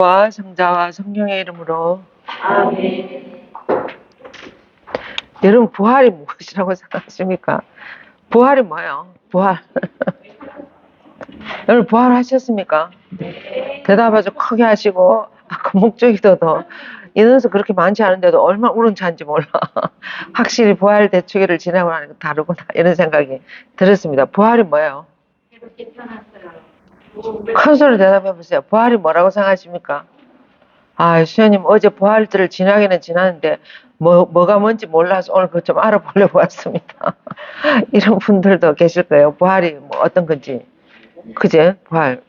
와 성자와 성령의 이름으로 아멘. 여러분 부활이 무엇이라고 생각하십니까? 부활이 뭐예요? 부활. 여러분 부활하셨습니까? 대답아주 크게 하시고 아까 목적이도도 인원수 그렇게 많지 않은데도 얼마나 우렁찬지 몰라. 확실히 부활 대축일을 지나고 나니까 다르구나 이런 생각이 들었습니다. 부활이 뭐예요? 이렇게 태어났어요. 큰 소리 대답해 보세요. 부활이 뭐라고 생각하십니까? 아, 수현님 어제 부활절을 지나기는 지났는데 뭐가 뭔지 몰라서 오늘 그거 좀 알아보려고 왔습니다. 이런 분들도 계실 거예요. 부활이 뭐 어떤 건지. 그제? 부활.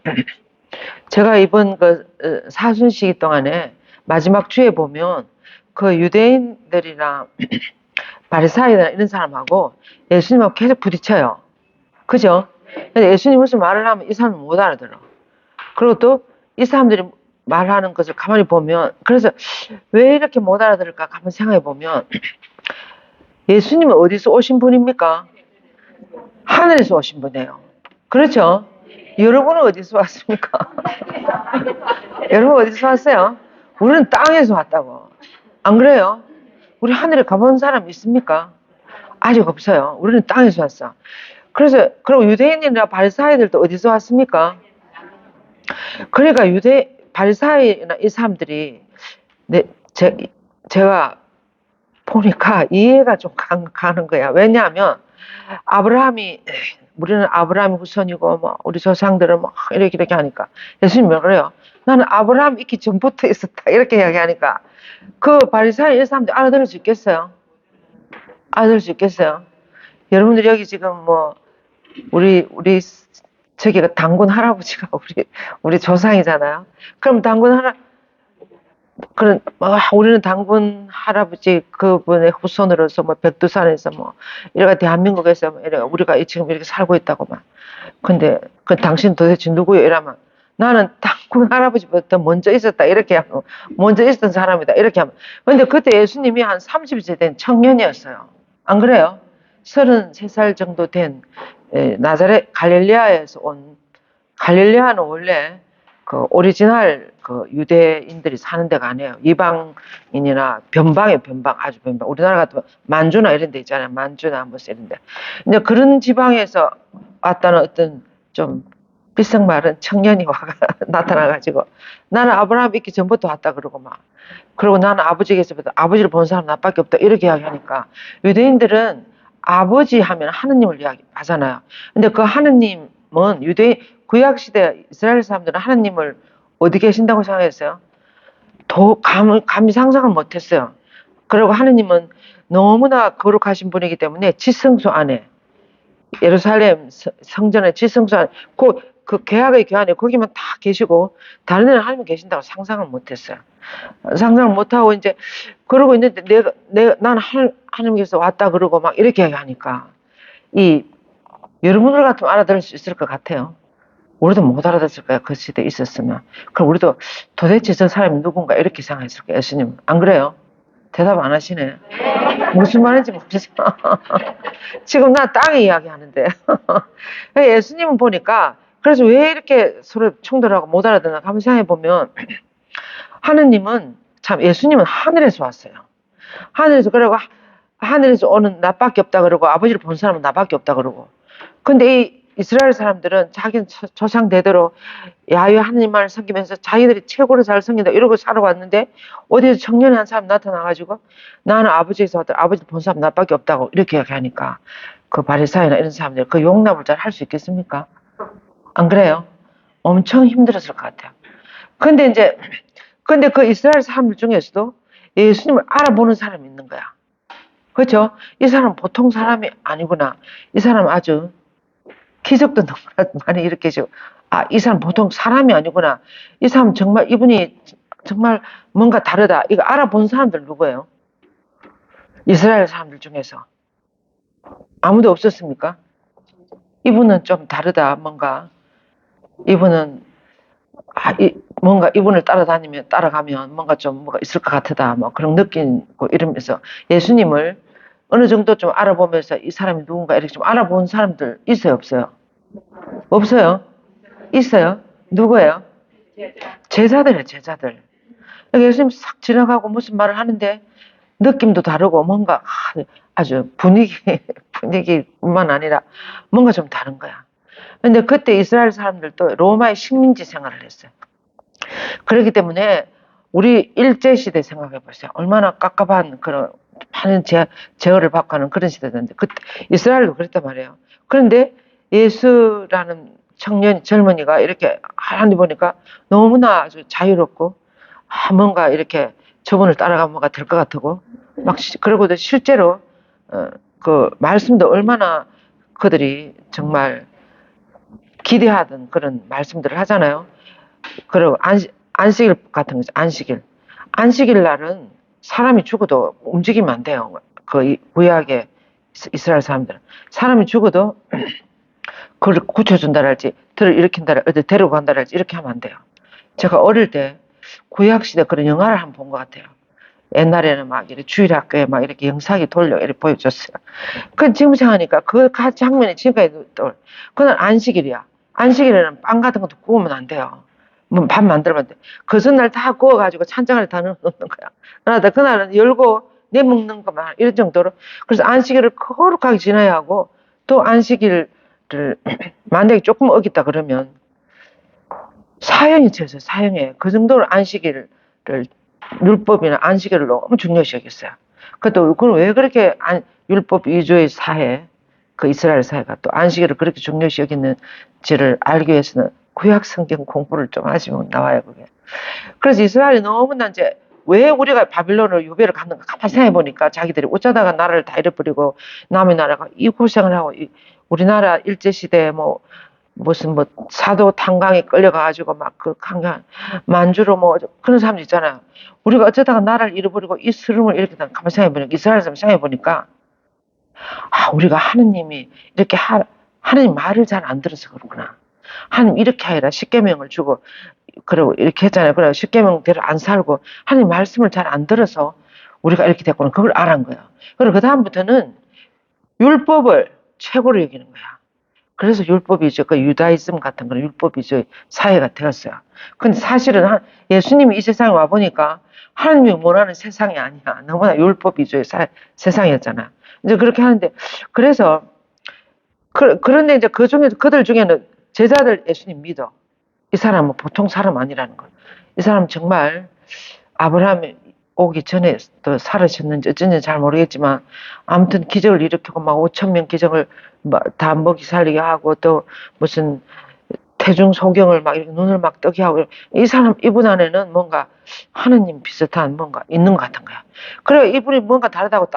제가 이번 사순 시기 동안에 마지막 주에 보면 그 유대인들이나 바리사이나 이런 사람하고 예수님하고 계속 부딪혀요. 그죠? 근데 예수님 무슨 말을 하면 이 사람은 못 알아들어. 그리고 또 이 사람들이 말하는 것을 가만히 보면, 그래서 왜 이렇게 못 알아들을까 가만히 생각해 보면, 예수님은 어디서 오신 분입니까? 하늘에서 오신 분이에요. 그렇죠? 여러분은 어디서 왔습니까? 여러분 어디서 왔어요? 우리는 땅에서 왔다고. 안 그래요? 우리 하늘에 가본 사람 있습니까? 아직 없어요. 우리는 땅에서 왔어. 그래서, 그리고 유대인이나 바리사이들도 어디서 왔습니까? 그러니까 바리사이나 이 사람들이 제가 보니까 이해가 좀 가는 거야. 왜냐하면 우리는 아브라함이 후손이고 뭐 우리 조상들은 뭐 이렇게 하니까 예수님이 그래요. 나는 아브라함 있기 전부터 있었다 이렇게 이야기하니까 그 바리사이 이 사람들 알아들을 수 있겠어요? 알아들을 수 있겠어요? 여러분들 여기 지금 뭐 우리 저기가 당군 할아버지가 우리 조상이잖아요. 그럼 우리는 당군 할아버지 그분의 후손으로서 뭐 백두산에서 뭐 이렇게 대한민국에서 뭐 이렇게 우리가 지금 이렇게 살고 있다고 막. 근데 그 당신 도대체 누구예요? 이러면 나는 당군 할아버지부터 먼저 있었다 이렇게 하고 먼저 있었던 사람이다 이렇게 하면. 근데 그때 예수님이 한 30세 된 청년이었어요. 안 그래요? 33살 정도 된 나자렛 갈릴리아에서 온. 갈릴리아는 원래 그 오리지널 그 유대인들이 사는 데가 아니에요. 이방인이나 변방 아주 변방. 우리나라 같으면 만주나 이런 데 있잖아요. 만주나 무슨 이런 데. 근데 그런 지방에서 왔다는 어떤 좀 비석마른 청년이 나타나가지고 나는 아브라함 있기 전부터 왔다 그러고 막. 그리고 나는 아버지께서부터 아버지를 본 사람 나밖에 없다 이렇게 이야기하니까 유대인들은 아버지 하면 하느님을 이야기하잖아요. 근데 그 하느님은 구약시대 이스라엘 사람들은 하느님을 어디 계신다고 생각했어요? 감히 상상을 못했어요. 그리고 하느님은 너무나 거룩하신 분이기 때문에 지성소 안에 예루살렘 성전의 지성소 안에 그 계약의 교환에 거기만 다 계시고 다른 데는 하나님 계신다고 상상을 못했어요. 상상을 못하고 이제 그러고 있는데 나는 하나님께서 왔다 그러고 막 이렇게 하니까 여러분들 같으면 알아들을 수 있을 것 같아요. 우리도 못 알아듣을 거야. 그 시대에 있었으면. 그럼 우리도 도대체 저 사람이 누군가 이렇게 생각했을 거예요. 예수님. 안 그래요? 대답 안 하시네. 무슨 말인지 모르죠. 지금 나 땅에 이야기하는데. 예수님은 보니까 그래서 왜 이렇게 서로 충돌하고 못 알아듣나 한번 생각해보면 하느님은 참 예수님은 하늘에서 왔어요. 그러고 하늘에서 오는 나밖에 없다 그러고 아버지를 본 사람은 나밖에 없다 그러고 근데 이 이스라엘 사람들은 자기 조상 대대로 야훼 하느님만을 섬기면서 자기들이 최고로 잘 섬긴다 이러고 살아왔는데 어디서 청년의 한 사람 나타나가지고 나는 아버지에서 왔다 아버지를 본 사람 나밖에 없다고 이렇게 얘기하니까 그 바리사이나 이런 사람들 그 용납을 잘 할 수 있겠습니까? 안 그래요? 엄청 힘들었을 것 같아요. 근데 그 이스라엘 사람들 중에서도 예수님을 알아보는 사람이 있는 거야. 그렇죠? 이 사람 보통 사람이 아니구나. 이 사람 아주 기적도 너무나 많이 일으키시고 이 사람 보통 사람이 아니구나. 이 사람 정말 이분이 정말 뭔가 다르다. 이거 알아본 사람들 누구예요? 이스라엘 사람들 중에서 아무도 없었습니까? 이분은 좀 다르다. 뭔가 이분은 뭔가 이분을 따라가면 뭔가 좀 뭐가 있을 것 같다. 뭐 그런 느끼고 이러면서 예수님을 어느 정도 좀 알아보면서 이 사람이 누군가 이렇게 좀 알아본 사람들 있어요, 없어요? 없어요? 있어요? 누구예요? 제자들이에요, 제자들. 예수님 싹 지나가고 무슨 말을 하는데 느낌도 다르고 뭔가 아주 분위기뿐만 아니라 뭔가 좀 다른 거야. 근데 그때 이스라엘 사람들도 로마의 식민지 생활을 했어요. 그렇기 때문에 우리 일제시대 생각해 보세요. 얼마나 깝깝한 그런 많은 제어를 받고 하는 그런 시대였는데 그때 이스라엘도 그랬단 말이에요. 그런데 예수라는 젊은이가 이렇게 하나님 보니까 너무나 아주 자유롭고 뭔가 이렇게 저분을 따라가면 뭐가 될 것 같고 막 그러고도 실제로 그 말씀도 얼마나 그들이 정말 기대하던 그런 말씀들을 하잖아요. 그리고 안식일 같은 거죠. 안식일 날은 사람이 죽어도 움직이면 안 돼요. 그 구약의 이스라엘 사람들은 사람이 죽어도 그걸 고쳐준다랄지 들을 일으킨다랄지 어디 데리고 간다랄지 이렇게 하면 안 돼요. 제가 어릴 때 구약시대 그런 영화를 한번 본 것 같아요. 옛날에는 막 이렇게 주일학교에 막 이렇게 영상이 돌려 이렇게 보여줬어요. 그 지금 생각하니까 그 장면이 지금까지 또 그날 안식일이야. 안식일에는 빵 같은 것도 구우면 안 돼요. 뭐 밥 만들면 돼. 그 전날 다 구워가지고 찬장을 다 넣는 거야. 그러다 그날은 열고 내 먹는 것만 이런 정도로. 그래서 안식일을 거룩하게 지내야 하고 또 안식일을 만약에 조금 어겼다 그러면 사형이 쳐서 사형에 그 정도로 안식일을 율법이나 안식일을 너무 중요시 여겼어요. 그것도 그럼 왜 그렇게 율법 위주의 사회, 그 이스라엘 사회가 또 안식일을 그렇게 중요시 여기는지를 알기 위해서는 구약 성경 공부를 좀 하시면 나와요, 그게. 그래서 이스라엘이 너무나 이제 왜 우리가 바빌론으로 유배를 갔는가 가만히 생각해 보니까 자기들이 어쩌다가 나라를 다 잃어버리고 남의 나라가 이 고생을 하고 우리나라 일제시대에 무슨 사도 탄광에 끌려가가지고 막 그 강간 만주로 그런 사람들 있잖아요. 우리가 어쩌다가 나라를 잃어버리고 이 스름을 이렇게 가만히 생각해보니까 이스라엘 사람 생각해보니까 우리가 하느님이 이렇게 하느님 말을 잘 안 들어서 그렇구나. 하느님 이렇게 하라 십계명을 주고 그리고 이렇게 했잖아요. 그래 십계명대로 안 살고 하느님 말씀을 잘 안 들어서 우리가 이렇게 됐구나. 그걸 알은 거예요. 그리고 그 다음부터는 율법을 최고로 여기는 거야. 그래서 율법이죠. 그 유다이즘 같은 건 율법이죠. 사회가 되었어요. 근데 사실은 예수님이 이 세상에 와보니까 하나님이 원하는 세상이 아니야. 너무나 율법이죠. 세상이었잖아. 이제 그렇게 하는데, 그래서, 그런데 이제 그 중에서 그들 중에는 제자들 예수님 믿어. 이 사람은 보통 사람 아니라는 거. 이 사람 정말 아브라함이 오기 전에 또 살으셨는지 어쩐지 잘 모르겠지만 아무튼 기적을 일으키고 막 5천 명 기적을 다 먹이 살리게 하고 또 무슨 태중 소경을 막 이렇게 눈을 막 뜨게 하고 이 사람 이분 안에는 뭔가 하느님 비슷한 뭔가 있는 것 같은 거야. 그래 이분이 뭔가 다르다고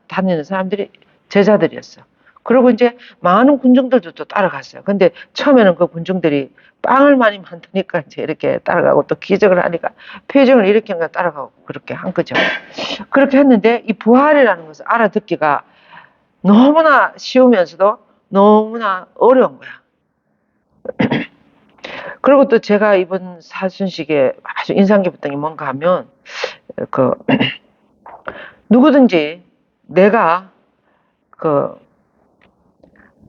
다니는 사람들이 제자들이었어. 그리고 이제 많은 군중들도 또 따라갔어요. 근데 처음에는 그 군중들이 빵을 많이 만드니까 이제 이렇게 따라가고 또 기적을 하니까 표정을 일으키니까 따라가고 그렇게 한 거죠. 그렇게 했는데 이 부활이라는 것을 알아듣기가 너무나 쉬우면서도 너무나 어려운 거야. 그리고 또 제가 이번 사순식에 아주 인상 깊었던 게 뭔가 하면 누구든지 내가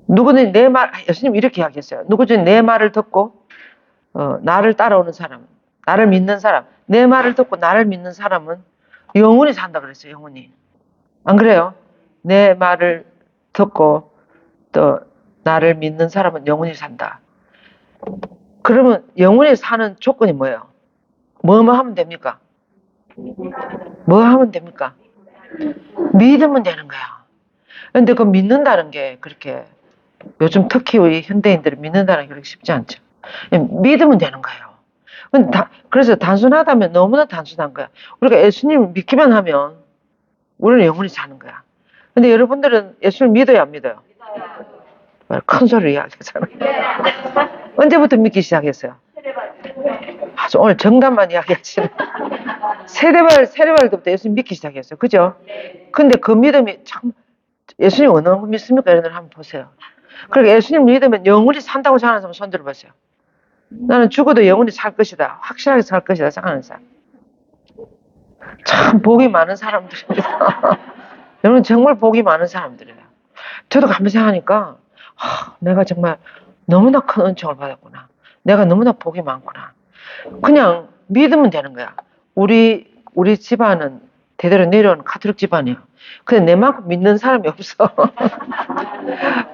누구든지 내 말, 예수님 이렇게 이야기했어요. 누구든지 내 말을 듣고 나를 따라오는 사람, 나를 믿는 사람, 내 말을 듣고 나를 믿는 사람은 영원히 산다 그랬어요. 영원히. 안 그래요? 내 말을 듣고 또 나를 믿는 사람은 영원히 산다. 그러면 영원히 사는 조건이 뭐예요? 뭐 하면 됩니까? 뭐 하면 됩니까? 믿으면 되는 거야. 근데 그 믿는다는 게 그렇게 요즘 특히 우리 현대인들이 믿는다는 게 그렇게 쉽지 않죠. 믿으면 되는 거예요. 그래서 단순하다면 너무나 단순한 거야. 우리가 예수님을 믿기만 하면 우리는 영원히 사는 거야. 근데 여러분들은 예수를 믿어요, 안 믿어요? 큰 소리로 이야기하잖아요. 언제부터 믿기 시작했어요? 아주 오늘 정답만 이야기하시네. 세례발 때부터 예수님 믿기 시작했어요. 그죠? 근데 그 믿음이 참, 예수님 어느 분 믿습니까? 여러분들 한번 보세요. 그러니까 예수님 믿으면 영원히 산다고 생각하는 사람 손 들어보세요. 나는 죽어도 영원히 살 것이다. 확실하게 살 것이다 생각하는 사람. 참 복이 많은 사람들입니다. 여러분 정말 복이 많은 사람들이에요. 저도 가만히 생각하니까 내가 정말 너무나 큰 은총을 받았구나. 내가 너무나 복이 많구나. 그냥 믿으면 되는 거야. 우리 집안은 대대로 내려온 카톨릭 집안이야. 근데 내만큼 믿는 사람이 없어.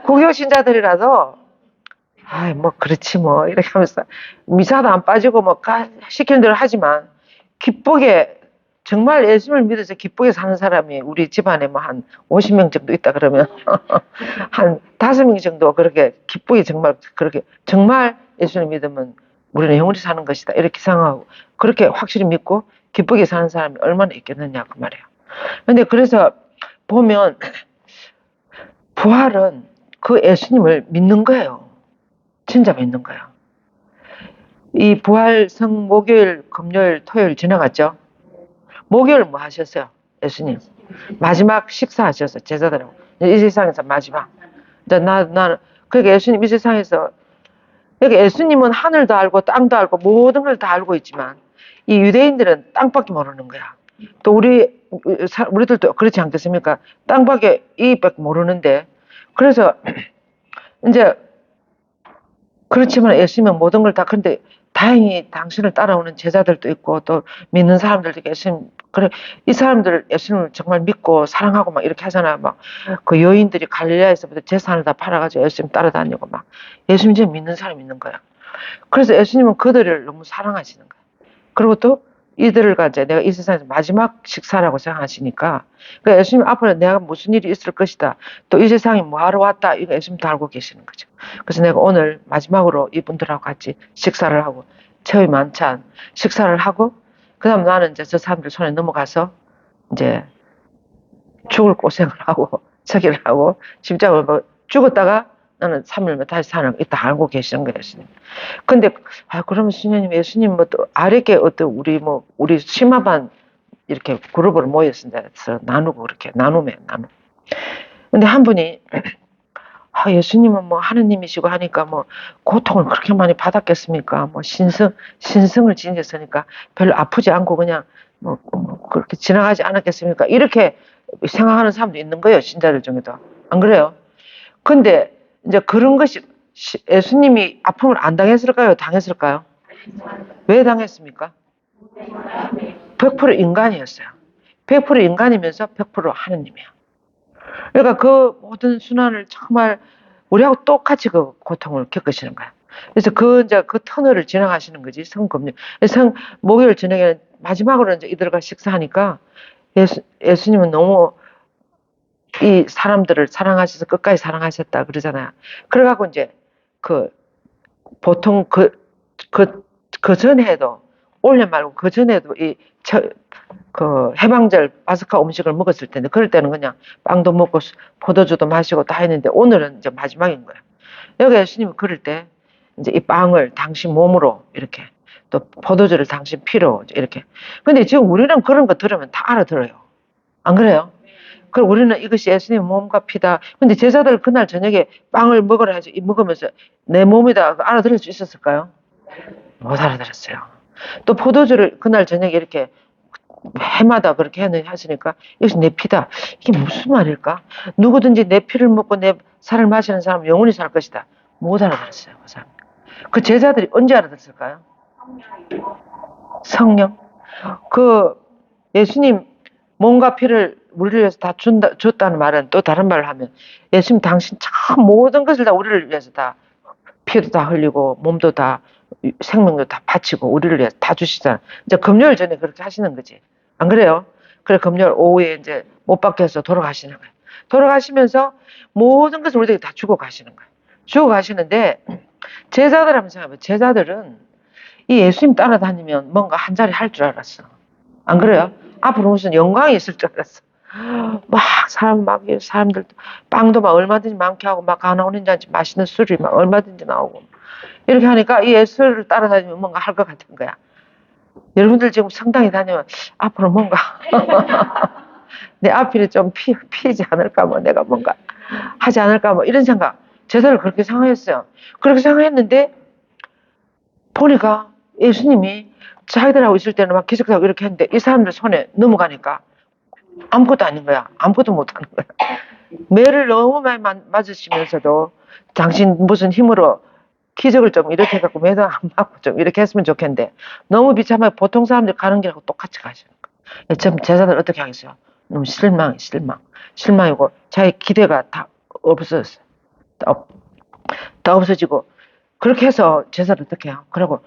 고교 신자들이라도 아이 뭐 그렇지 뭐 이렇게 하면서 미사도 안 빠지고 뭐 시키는 대로 하지만 기쁘게 정말 예수님을 믿어서 기쁘게 사는 사람이 우리 집안에 뭐 한 50명 정도 있다 그러면 한 5명 정도 그렇게 기쁘게 정말 그렇게 정말 예수님을 믿으면 우리는 영원히 사는 것이다 이렇게 생각하고 그렇게 확실히 믿고 기쁘게 사는 사람이 얼마나 있겠느냐 그 말이에요. 근데 그래서 보면 부활은 그 예수님을 믿는 거예요. 진짜 믿는 거예요. 이 부활성 목요일, 금요일, 토요일 지나갔죠? 목요일 뭐 하셨어요? 예수님. 마지막 식사하셨어요. 제자들하고. 이 세상에서 마지막. 그러니까 예수님 이 세상에서, 그러니까 예수님은 하늘도 알고 땅도 알고 모든 걸 다 알고 있지만 이 유대인들은 땅밖에 모르는 거야. 또 우리들도 그렇지 않겠습니까? 땅밖에 이밖에 모르는데 그래서 이제 그렇지만 예수님은 모든 걸 다, 근데 다행히 당신을 따라오는 제자들도 있고 또 믿는 사람들도 예수님, 그래, 이 사람들 예수님을 정말 믿고 사랑하고 막 이렇게 하잖아. 막 그 여인들이 갈릴리아에서부터 재산을 다 팔아가지고 예수님 따라다니고 막 예수님 진짜 믿는 사람 있는 거야. 그래서 예수님은 그들을 너무 사랑하시는 거야. 그리고 또 이들과 이제 내가 이 세상에서 마지막 식사라고 생각하시니까 그러니까 예수님 앞으로 내가 무슨 일이 있을 것이다. 또 이 세상에 뭐 하러 왔다. 이거 예수님 다 알고 계시는 거죠. 그래서 내가 오늘 마지막으로 이분들하고 같이 식사를 하고 처의 만찬 식사를 하고 그 다음 나는 이제 저 사람들 손에 넘어가서 이제 죽을 고생을 하고 저기를 하고 십자가를 뭐 죽었다가 나는 3일만 다시 사는 거 이따 알고 계시는 거예요, 예수님. 근데 그러면 예수님 뭐 또 아래게 어떤 우리 심화반 이렇게 그룹으로 모여서 나누고 그렇게 나누. 근데 한 분이 예수님은 뭐 하느님이시고 하니까 뭐 고통을 그렇게 많이 받았겠습니까? 뭐 신성을 지녔으니까 별로 아프지 않고 그냥 뭐 그렇게 지나가지 않았겠습니까? 이렇게 생각하는 사람도 있는 거예요, 신자들 중에도. 안 그래요? 근데 이제 그런 것이 예수님이 아픔을 안 당했을까요? 당했을까요? 왜 당했습니까? 100% 인간이었어요. 100% 인간이면서 100% 하느님이야. 그러니까 그 모든 순환을 정말 우리하고 똑같이 그 고통을 겪으시는 거야. 그래서 이제 그 터널을 지나가시는 거지, 성금요. 목요일 저녁에는 마지막으로 이제 이들과 식사하니까 예수님은 너무 이 사람들을 사랑하셔서 끝까지 사랑하셨다 그러잖아요. 그래갖고 이제 보통 그 전에도 올해 말고 그 전에도 해방절 파스카 음식을 먹었을 텐데 그럴 때는 그냥 빵도 먹고 포도주도 마시고 다 했는데 오늘은 이제 마지막인 거예요. 여기 예수님이 그럴 때 이제 이 빵을 당신 몸으로 이렇게 또 포도주를 당신 피로 이렇게. 근데 지금 우리는 그런 거 들으면 다 알아들어요. 안 그래요? 그럼 우리는 이것이 예수님의 몸과 피다. 근데 제자들 그날 저녁에 빵을 먹으라 해서 먹으면서 내 몸이다 알아들을 수 있었을까요? 못 알아들었어요. 또 포도주를 그날 저녁에 이렇게 해마다 그렇게 하시니까 이것이 내 피다. 이게 무슨 말일까? 누구든지 내 피를 먹고 내 살을 마시는 사람은 영원히 살 것이다. 못 알아들었어요. 그 사람. 그 제자들이 언제 알아들었을까요? 성령. 그 예수님 몸과 피를 우리를 위해서 다 줬다는 말은 또 다른 말을 하면 예수님 당신 참 모든 것을 다 우리를 위해서 다 피도 다 흘리고 몸도 다 생명도 다 바치고 우리를 위해서 다 주시잖아. 이제 금요일 전에 그렇게 하시는 거지. 안 그래요? 그래 금요일 오후에 이제 못 박혀서 돌아가시는 거예요. 돌아가시면서 모든 것을 우리에게 다 주고 가시는 거예요. 주고 가시는데 제자들 한번 생각해봐요. 제자들은 이 예수님 따라다니면 뭔가 한 자리 할 줄 알았어. 안 그래요? 앞으로 무슨 영광이 있을 줄 알았어. 막 사람들 빵도 막 얼마든지 많게 하고 막 가나오는 잔치 맛있는 술이 막 얼마든지 나오고 이렇게 하니까 이 예수를 따라다니면 뭔가 할 것 같은 거야. 여러분들 지금 성당에 다니면 앞으로 뭔가 내 앞길에 좀 피지 않을까 뭐 내가 뭔가 하지 않을까 뭐 이런 생각. 제자를 그렇게 생각했어요. 그렇게 생각했는데 보니까 예수님이 자기들하고 있을 때는 막 기적하고 이렇게 했는데 이 사람들 손에 넘어가니까 아무것도 아닌 거야. 아무것도 못하는 거야. 매를 너무 많이 맞으시면서도 당신 무슨 힘으로 기적을 좀 이렇게 해갖고 매도 안 맞고 좀 이렇게 했으면 좋겠는데 너무 비참하게 보통 사람들이 가는 길하고 똑같이 가시는 거예요. 참 제자들 어떻게 하겠어요? 너무 실망이고 자기 기대가 다 없어졌어요. 다 없어지고 그렇게 해서 제자를 어떻게 해요? 그리고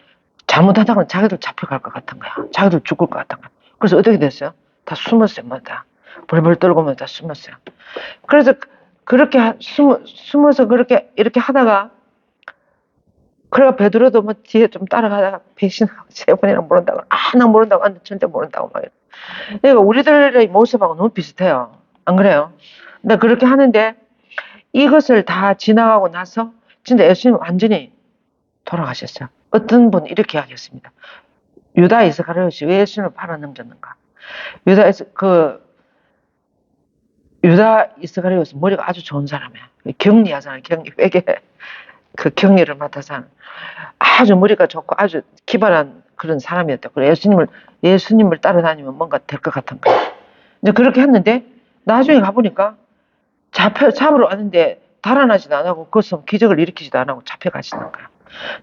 잘못하다가 자기들 잡혀갈 것 같은 거야. 자기들 죽을 것 같은 거야. 그래서 어떻게 됐어요? 다 숨었어요. 뭐 다 벌벌 떨고 뭐 다 숨었어요. 그래서 그렇게 숨어서 그렇게 이렇게 하다가 그래가 베드로도 뭐 뒤에 좀 따라가다가 배신하고 3번이나 모른다고 나 모른다고 안돼 절대 모른다고 막 그러니까 우리들의 모습하고 너무 비슷해요. 안 그래요? 근데 그렇게 하는데 이것을 다 지나가고 나서 진짜 예수님 완전히 돌아가셨어요. 어떤 분은 이렇게 이야기했습니다. 유다 이스카리ot이 왜 예수님을 팔아넘겼는가? 유다 이스카리ot은 머리가 아주 좋은 사람이야. 경리하잖아요. 회계 그 경리를 맡아서 하는 아주 머리가 좋고 아주 기발한 그런 사람이었다. 그래 예수님을 따라다니면 뭔가 될 것 같은 거야. 이제 그렇게 했는데 나중에 가보니까 잡으러 왔는데 달아나지도 안 하고 그것은 기적을 일으키지도 안 하고 잡혀가시는 거야.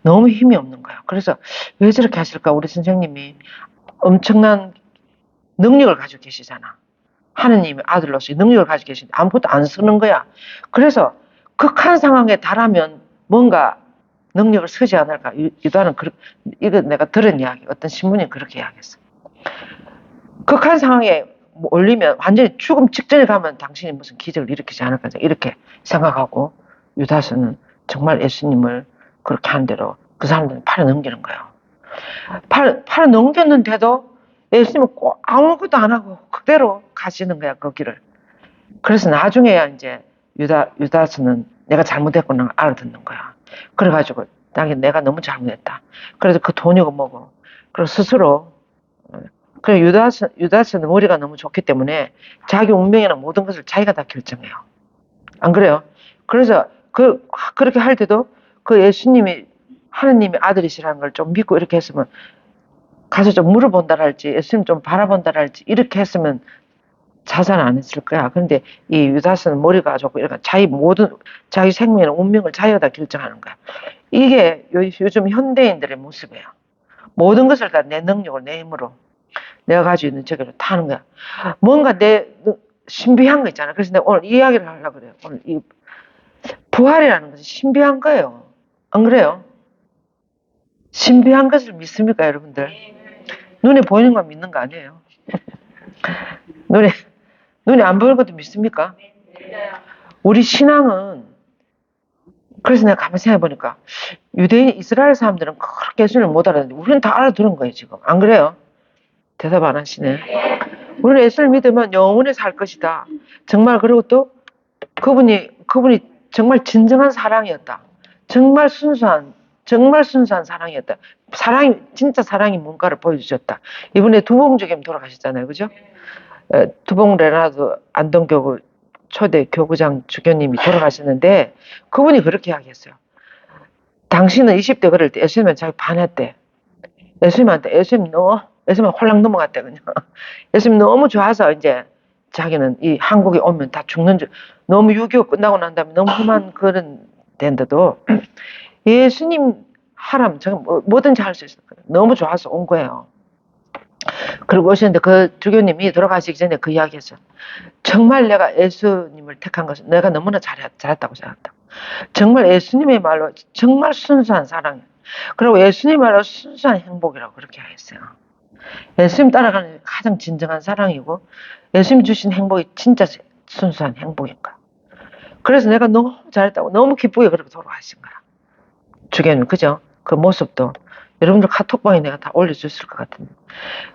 너무 힘이 없는 거야. 그래서 왜 저렇게 하실까? 우리 선생님이 엄청난 능력을 가지고 계시잖아. 하느님의 아들로서 능력을 가지고 계신데 아무것도 안 쓰는 거야. 그래서 극한 상황에 달하면 뭔가 능력을 쓰지 않을까. 유다는 이거 내가 들은 이야기. 어떤 신문이 그렇게 이야기했어. 극한 상황에 올리면 완전히 죽음 직전에 가면 당신이 무슨 기적을 일으키지 않을까. 이렇게 생각하고 유다서는 정말 예수님을 그렇게 한 대로 그 사람들은 팔아 넘기는 거예요. 팔아 넘겼는데도 예수님은 꼭 아무것도 안 하고 그대로 가시는 거야, 그 길을. 그래서 나중에야 이제 유다스는 내가 잘못했구나 알아듣는 거야. 그래가지고 내가 너무 잘못했다. 그래서 그 돈이고 뭐고. 그리고 스스로 그래 유다스는 머리가 너무 좋기 때문에 자기 운명이나 모든 것을 자기가 다 결정해요. 안 그래요? 그래서 그렇게 할 때도 그 예수님이 하느님의 아들이시라는 걸 좀 믿고 이렇게 했으면 가서 좀 물어본다랄지 예수님 좀 바라본다랄지 이렇게 했으면 자살 안 했을 거야. 그런데 이 유다스는 머리가 좋고 이렇게 자기 생명이나 운명을 자기가 다 결정하는 거야. 이게 요즘 현대인들의 모습이에요. 모든 것을 다 내 능력을 내 힘으로 내가 가지고 있는 저기로 다 하는 거야. 뭔가 신비한 거 있잖아. 그래서 내가 오늘 이 이야기를 하려고 그래요. 오늘 이 부활이라는 것은 신비한 거예요. 안 그래요? 신비한 것을 믿습니까, 여러분들? 눈에 보이는 거 믿는 거 아니에요. 눈에 안 보이는 것도 믿습니까? 우리 신앙은 그래서 내가 가만히 생각해 보니까 유대인 이스라엘 사람들은 그렇게 예수님을 못 알아듣는데 우리는 다 알아들은 거예요, 지금. 안 그래요? 대답 안 하시네. 우리는 예수를 믿으면 영원히 살 것이다. 정말 그리고 또 그분이 정말 진정한 사랑이었다. 정말 순수한 사랑이었다. 진짜 사랑이 뭔가를 보여주셨다. 이번에 두봉주겸 돌아가셨잖아요. 그죠? 두봉 레나드 안동교구 초대 교구장 주교님이 돌아가셨는데 그분이 그렇게 이야기했어요. 당신은 20대 그럴 때 예수님한테 자기 반했대. 예수님 홀랑 넘어갔대 그냥. 예수님 너무 좋아서 이제 자기는 이 한국에 오면 다 죽는 줄 너무 6.25 끝나고 난 다음에 너무 험한 그런 데인데도 예수님 하라면 제가 뭐든지 할 수 있어요. 너무 좋아서 온 거예요. 그리고 오셨는데 그 주교님이 돌아가시기 전에 그 이야기 했어요. 정말 내가 예수님을 택한 것은 내가 너무나 잘했다고 생각한다. 정말 예수님의 말로 정말 순수한 사랑. 그리고 예수님 말로 순수한 행복이라고 그렇게 했어요. 예수님 따라가는 게 가장 진정한 사랑이고 예수님 주신 행복이 진짜 순수한 행복인 거야. 그래서 내가 너무 잘했다고 너무 기쁘게 그렇게 돌아가신 거야. 주교님 그죠? 그 모습도 여러분들 카톡방에 내가 다 올려줬을 것 같은데.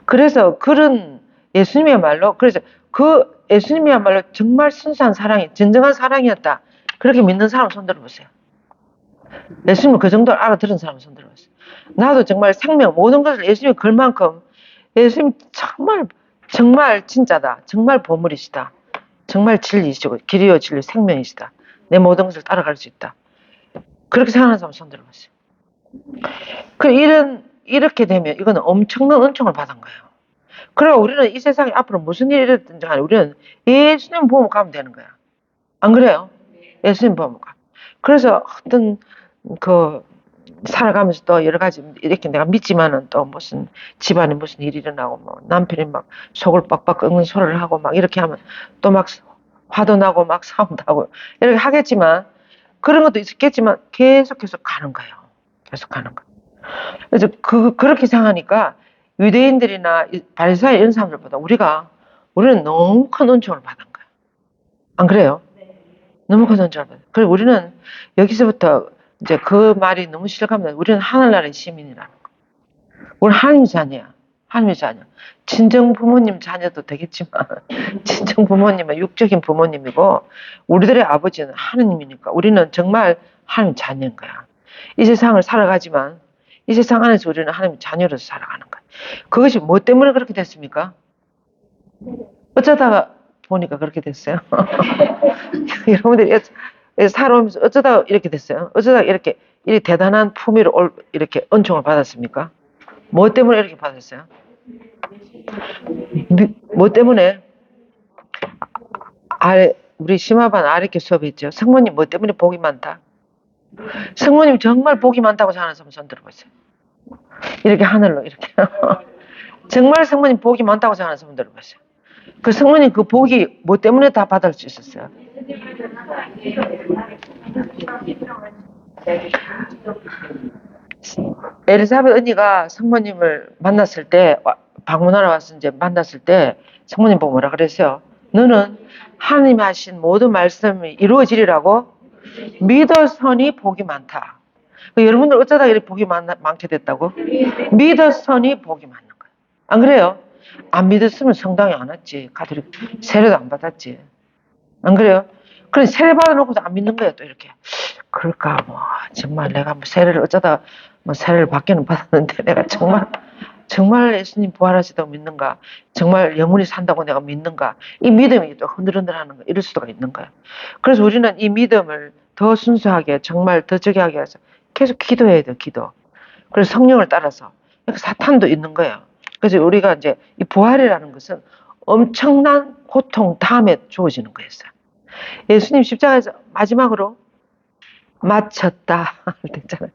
그래서 그런 예수님이야말로 그래서 그 예수님이야말로 정말 순수한 사랑이 진정한 사랑이었다. 그렇게 믿는 사람 손 들어보세요. 예수님을 그 정도로 알아들은 사람 손 들어보세요. 나도 정말 생명 모든 것을 예수님이 걸 만큼 예수님 정말 진짜다. 정말 보물이시다. 정말 진리이시고 길이요 진리 생명이시다. 내 모든 것을 따라갈 수 있다. 그렇게 생각하는 사람 손 들어보세요. 이렇게 되면 이거는 엄청난 은총을 받은 거예요. 그리고 우리는 이 세상에 앞으로 무슨 일이 일어든지 간에 우리는 예수님 보면 가면 되는 거야. 안 그래요? 예수님 보면 가. 그래서 어떤 살아가면서 또 여러 가지 이렇게 내가 믿지만은 또 무슨 집안에 무슨 일이 일어나고 뭐 남편이 막 속을 빡빡 끓는 소리를 하고 막 이렇게 하면 또 막 화도 나고 막 싸움도 하고 이렇게 하겠지만 그런 것도 있겠지만 계속해서 가는 거예요. 계속 가는 거. 그래서 그렇게 생각하니까 유대인들이나 바리사이 이런 사람들보다 우리는 너무 큰 은총을 받은 거예요. 안 그래요? 너무 큰 은총을 받은. 그리고 우리는 여기서부터 이제 그 말이 너무 실감나. 우리는 하늘나라의 시민이라는 거. 우리는 하나님 자녀야. 하나님의 자녀. 친정 부모님 자녀도 되겠지만 친정 부모님은 육적인 부모님이고 우리들의 아버지는 하느님이니까 우리는 정말 하나님 자녀인 거야. 이 세상을 살아가지만 이 세상 안에서 우리는 하나님 자녀로서 살아가는 거야. 그것이 뭐 때문에 그렇게 됐습니까? 어쩌다가 보니까 그렇게 됐어요. 여러분들이 살아오면서 어쩌다가 이렇게 됐어요. 어쩌다가 이렇게 대단한 품위로 이렇게 은총을 받았습니까? 뭐 때문에 이렇게 받았어요? 뭐 때문에? 우리 심화반 아랫교 수업에 있죠. 성모님 뭐 때문에 복이 많다? 성모님 정말 복이 많다고 생각하는 사람 손 들어보세요. 이렇게 하늘로 이렇게. 정말 성모님 복이 많다고 생각하는 사람 들어보세요. 그 성모님 그 복이 뭐 때문에 다 받을 수 있었어요? 엘리사벳 언니가 성모님을 만났을 때 방문하러 와서 이제 만났을 때 성모님 보고 뭐라 그랬어요? 너는 하나님이 하신 모든 말씀이 이루어지리라고 믿어서니 복이 많다. 여러분들 어쩌다 이렇게 복이 많게 됐다고? 믿어서니 복이 많은 거예요. 안 그래요? 안 믿었으면 성당에 안 왔지. 가톨릭 세례도 안 받았지. 안 그래요? 그래 세례 받아놓고도 안 믿는 거예요. 또 이렇게. 그럴까 뭐 정말 내가 뭐 세례를 어쩌다 뭐 세례를 받기는 받았는데 내가 정말 예수님 부활하시다고 믿는가? 정말 영혼이 산다고 내가 믿는가? 이 믿음이 또 흔들흔들하는 거 이럴 수도 있는 거예요. 그래서 우리는 이 믿음을 더 순수하게 정말 더 저기 하게 해서 계속 기도해야 돼요. 기도. 그래서 성령을 따라서 사탄도 있는 거예요. 그래서 우리가 이제 이 부활이라는 것은 엄청난 고통 다음에 주어지는 거였어요. 예수님 십자가에서 마지막으로 마쳤다 할 때 있잖아요.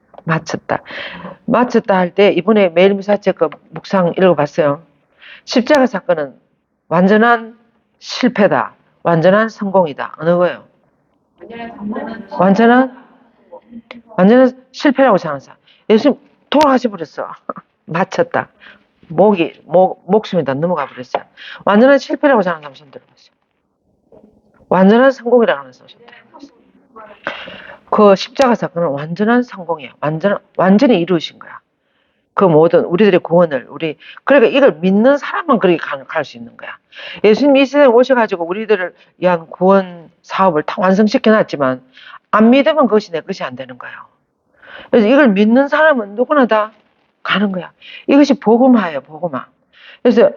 마쳤다 할 때 이번에 매일미사책 그 묵상 읽어봤어요. 십자가 사건은 완전한 실패다. 완전한 성공이다. 어느 거예요? 완전한 실패라고 생각하는 사람. 예수님 돌아가시 버렸어. 마쳤다. 목숨이 다 넘어가 버렸어요. 완전한 실패라고 생각하는 사람 손 들어봤어요. 완전한 성공이라고 하는 사람 손 들어봤어요. 그 십자가 사건은 완전한 성공이에요. 완전히 이루어진 거야. 그 모든 우리들의 구원을 그러니까 이걸 믿는 사람만 그렇게 갈 수 있는 거야. 예수님이 이 세상에 오셔가지고 우리들을 위한 구원 사업을 다 완성시켜놨지만 안 믿으면 그것이 내 것이 안 되는 거예요. 그래서 이걸 믿는 사람은 누구나 다 가는 거야. 이것이 복음화예요. 복음화. 그래서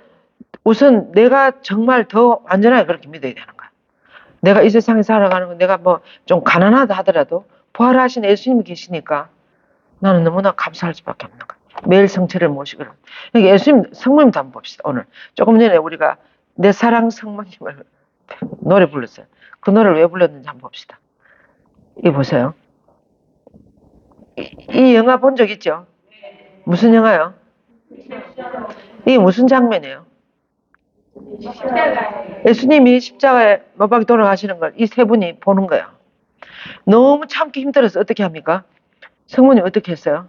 우선 내가 정말 더 완전하게 그렇게 믿어야 되는 거야. 내가 이 세상에 살아가는 건 내가 뭐 좀 가난하다 하더라도 부활하신 예수님이 계시니까 나는 너무나 감사할 수밖에 없는 거야. 매일 성체를 모시거라. 그러니까 예수님 성모님도 한번 봅시다. 오늘 조금 전에 우리가 내 사랑 성모님을 노래 불렀어요. 그 노래를 왜 불렀는지 한번 봅시다. 이거 보세요. 이 영화 본 적 있죠? 무슨 영화요? 이게 무슨 장면이에요? 예수님이 십자가에 못 박혀 돌아가시는 걸 이 세 분이 보는 거예요. 너무 참기 힘들어서 어떻게 합니까? 성모님 어떻게 했어요?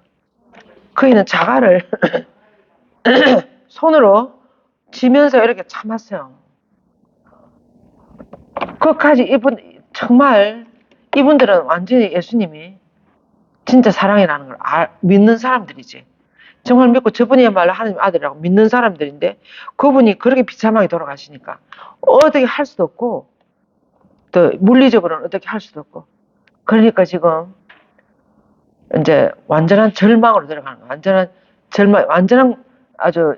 그이는 자갈을 손으로 쥐면서 이렇게 참았어요. 그까지 정말 이분들은 완전히 예수님이 진짜 사랑이라는 걸 믿는 사람들이지. 정말 믿고 저분이야말로 하나님 아들이라고 믿는 사람들인데 그분이 그렇게 비참하게 돌아가시니까 어떻게 할 수도 없고 또 물리적으로는 어떻게 할 수도 없고 그러니까 지금 이제 완전한 절망으로 들어가는 거야. 완전한 절망, 완전한 아주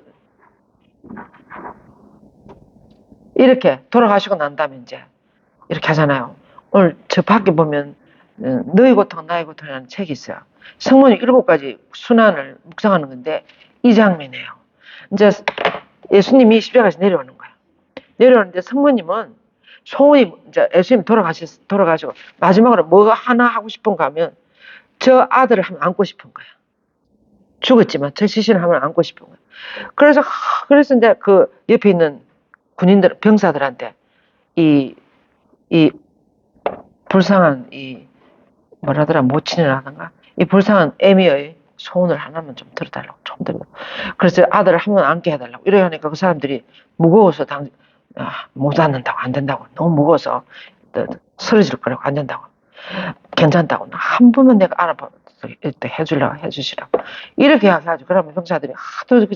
이렇게 돌아가시고 난 다음에 이제 이렇게 하잖아요. 오늘 저 밖에 보면 너의 고통 나의 고통이라는 책이 있어요. 성모님 7가지 순환을 묵상하는 건데 이 장면이에요. 이제 예수님이 십자가에서 내려오는 거예요. 내려오는데 성모님은 소원이 이제 예수님 돌아가시고 마지막으로 뭐 하나 하고 싶은가 하면 저 아들을 한번 안고 싶은 거야. 죽었지만 저 시신을 한번 안고 싶은 거야. 그래서 이제 그 옆에 있는 군인들, 병사들한테 이 불쌍한 뭐라더라, 모친이라든가, 이 불쌍한 애미의 소원을 하나만 좀 들어달라고, 좀 들어달라고. 그래서 아들을 한번 안게 해달라고. 이래 하니까 그 사람들이 무거워서 못 앉는다고, 안 된다고. 너무 무거워서 쓰러질 거라고, 안 된다고. 괜찮다고. 한 번만 내가 알아봐서 해주시라고. 이렇게 이야기하죠. 그러면 병사들이 하도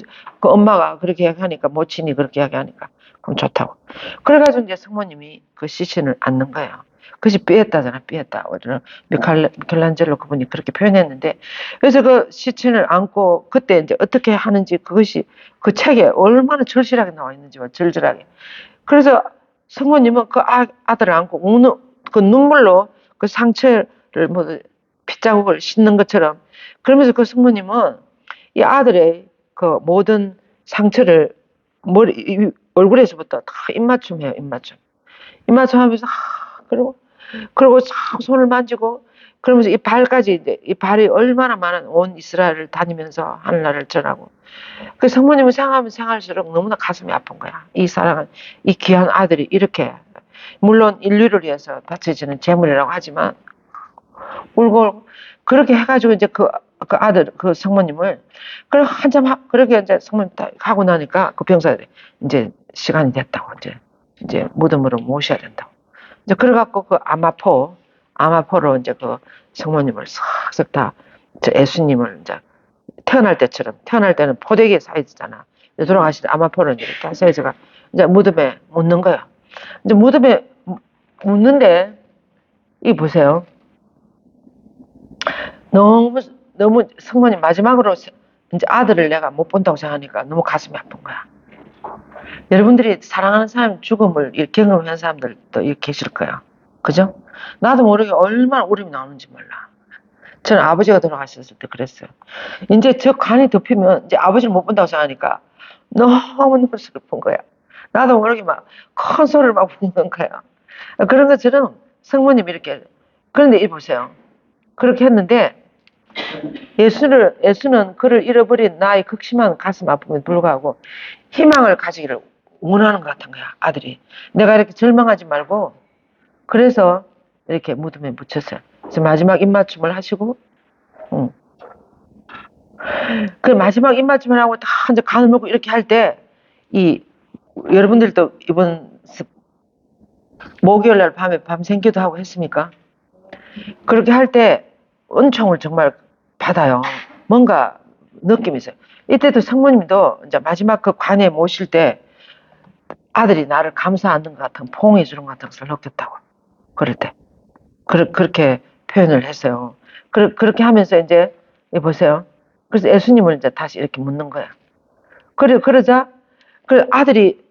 그 엄마가 그렇게 이야기하니까, 모친이 그렇게 이야기하니까, 그럼 좋다고. 그래가지고 이제 성모님이 그 시신을 안는 거예요. 그것이 삐했다잖아, 삐했다. 미켈란젤로 그분이 그렇게 표현했는데, 그래서 그 시신을 안고 그때 이제 어떻게 하는지, 그것이 그 책에 얼마나 절실하게 나와 있는지, 절절하게. 그래서 성모님은 그 아들을 안고 우는 그 눈물로 그 상처를 핏자국을 씻는 것처럼, 그러면서 그 성모님은 이 아들의 그 모든 상처를 얼굴에서부터 다 입맞춤해요, 입맞춤. 입맞춤 하면서, 그리고 싹 손을 만지고, 그러면서 이 발까지, 이제 이 발이 얼마나 많은 온 이스라엘을 다니면서 하늘나라를 전하고. 그 성모님을 생각하면 생각할수록 너무나 가슴이 아픈 거야. 이 사랑은, 이 귀한 아들이 이렇게, 물론 인류를 위해서 바쳐지는 제물이라고 하지만, 울고, 그렇게 해가지고 이제 그 아들, 그 성모님을, 그리고 한참, 그렇게 이제 성모님 다 하고 나니까 그 병사들이 이제 시간이 됐다고, 이제 무덤으로 모셔야 된다고. 이제 그래갖고 그 아마포로 이제 그 성모님을 싹싹 다, 저 예수님을 이제 태어날 때는 포대기에 쌓여있잖아. 돌아가실 때 아마포로 이제 다 쌓여져가 이제 무덤에 묻는 거야. 이제 무덤에 묻는데, 이 보세요. 너무 성모님 마지막으로 이제 아들을 내가 못 본다고 생각하니까 너무 가슴이 아픈 거야. 여러분들이 사랑하는 사람 죽음을 경험한 사람들도 계실 거예요. 그죠? 나도 모르게 얼마나 울음이 나오는지 몰라. 저는 아버지가 돌아가셨을 때 그랬어요. 이제 저 간이 덮이면 이제 아버지를 못 본다고 생각하니까 너무 슬픈 거야. 나도 모르게 막 큰 소리를 막 부르는 거야. 그런 것처럼 성모님이 이렇게, 그런데 이 보세요. 그렇게 했는데 예수는 그를 잃어버린 나의 극심한 가슴 아픔에 불구하고 희망을 가지기를 원하는 것 같은 거야, 아들이. 내가 이렇게 절망하지 말고, 그래서 이렇게 무덤에 묻혔어요. 그래서 마지막 입맞춤을 하시고, 그 마지막 입맞춤을 하고 다 이제 간을 먹고 이렇게 할 때, 여러분들도 이번 목요일 날 밤에 밤생기도 하고 했습니까? 그렇게 할 때 은총을 정말 받아요. 뭔가 느낌이 있어요. 이때도 성모님도 이제 마지막 그 관에 모실 때 아들이 나를 감사하는 것 같은, 포옹해 주는 것 같은 것을 느꼈다고. 그럴 때. 그렇게 표현을 했어요. 그렇게 하면서 이제, 보세요. 그래서 예수님을 이제 다시 이렇게 묻는 거야. 그러자, 그 아들이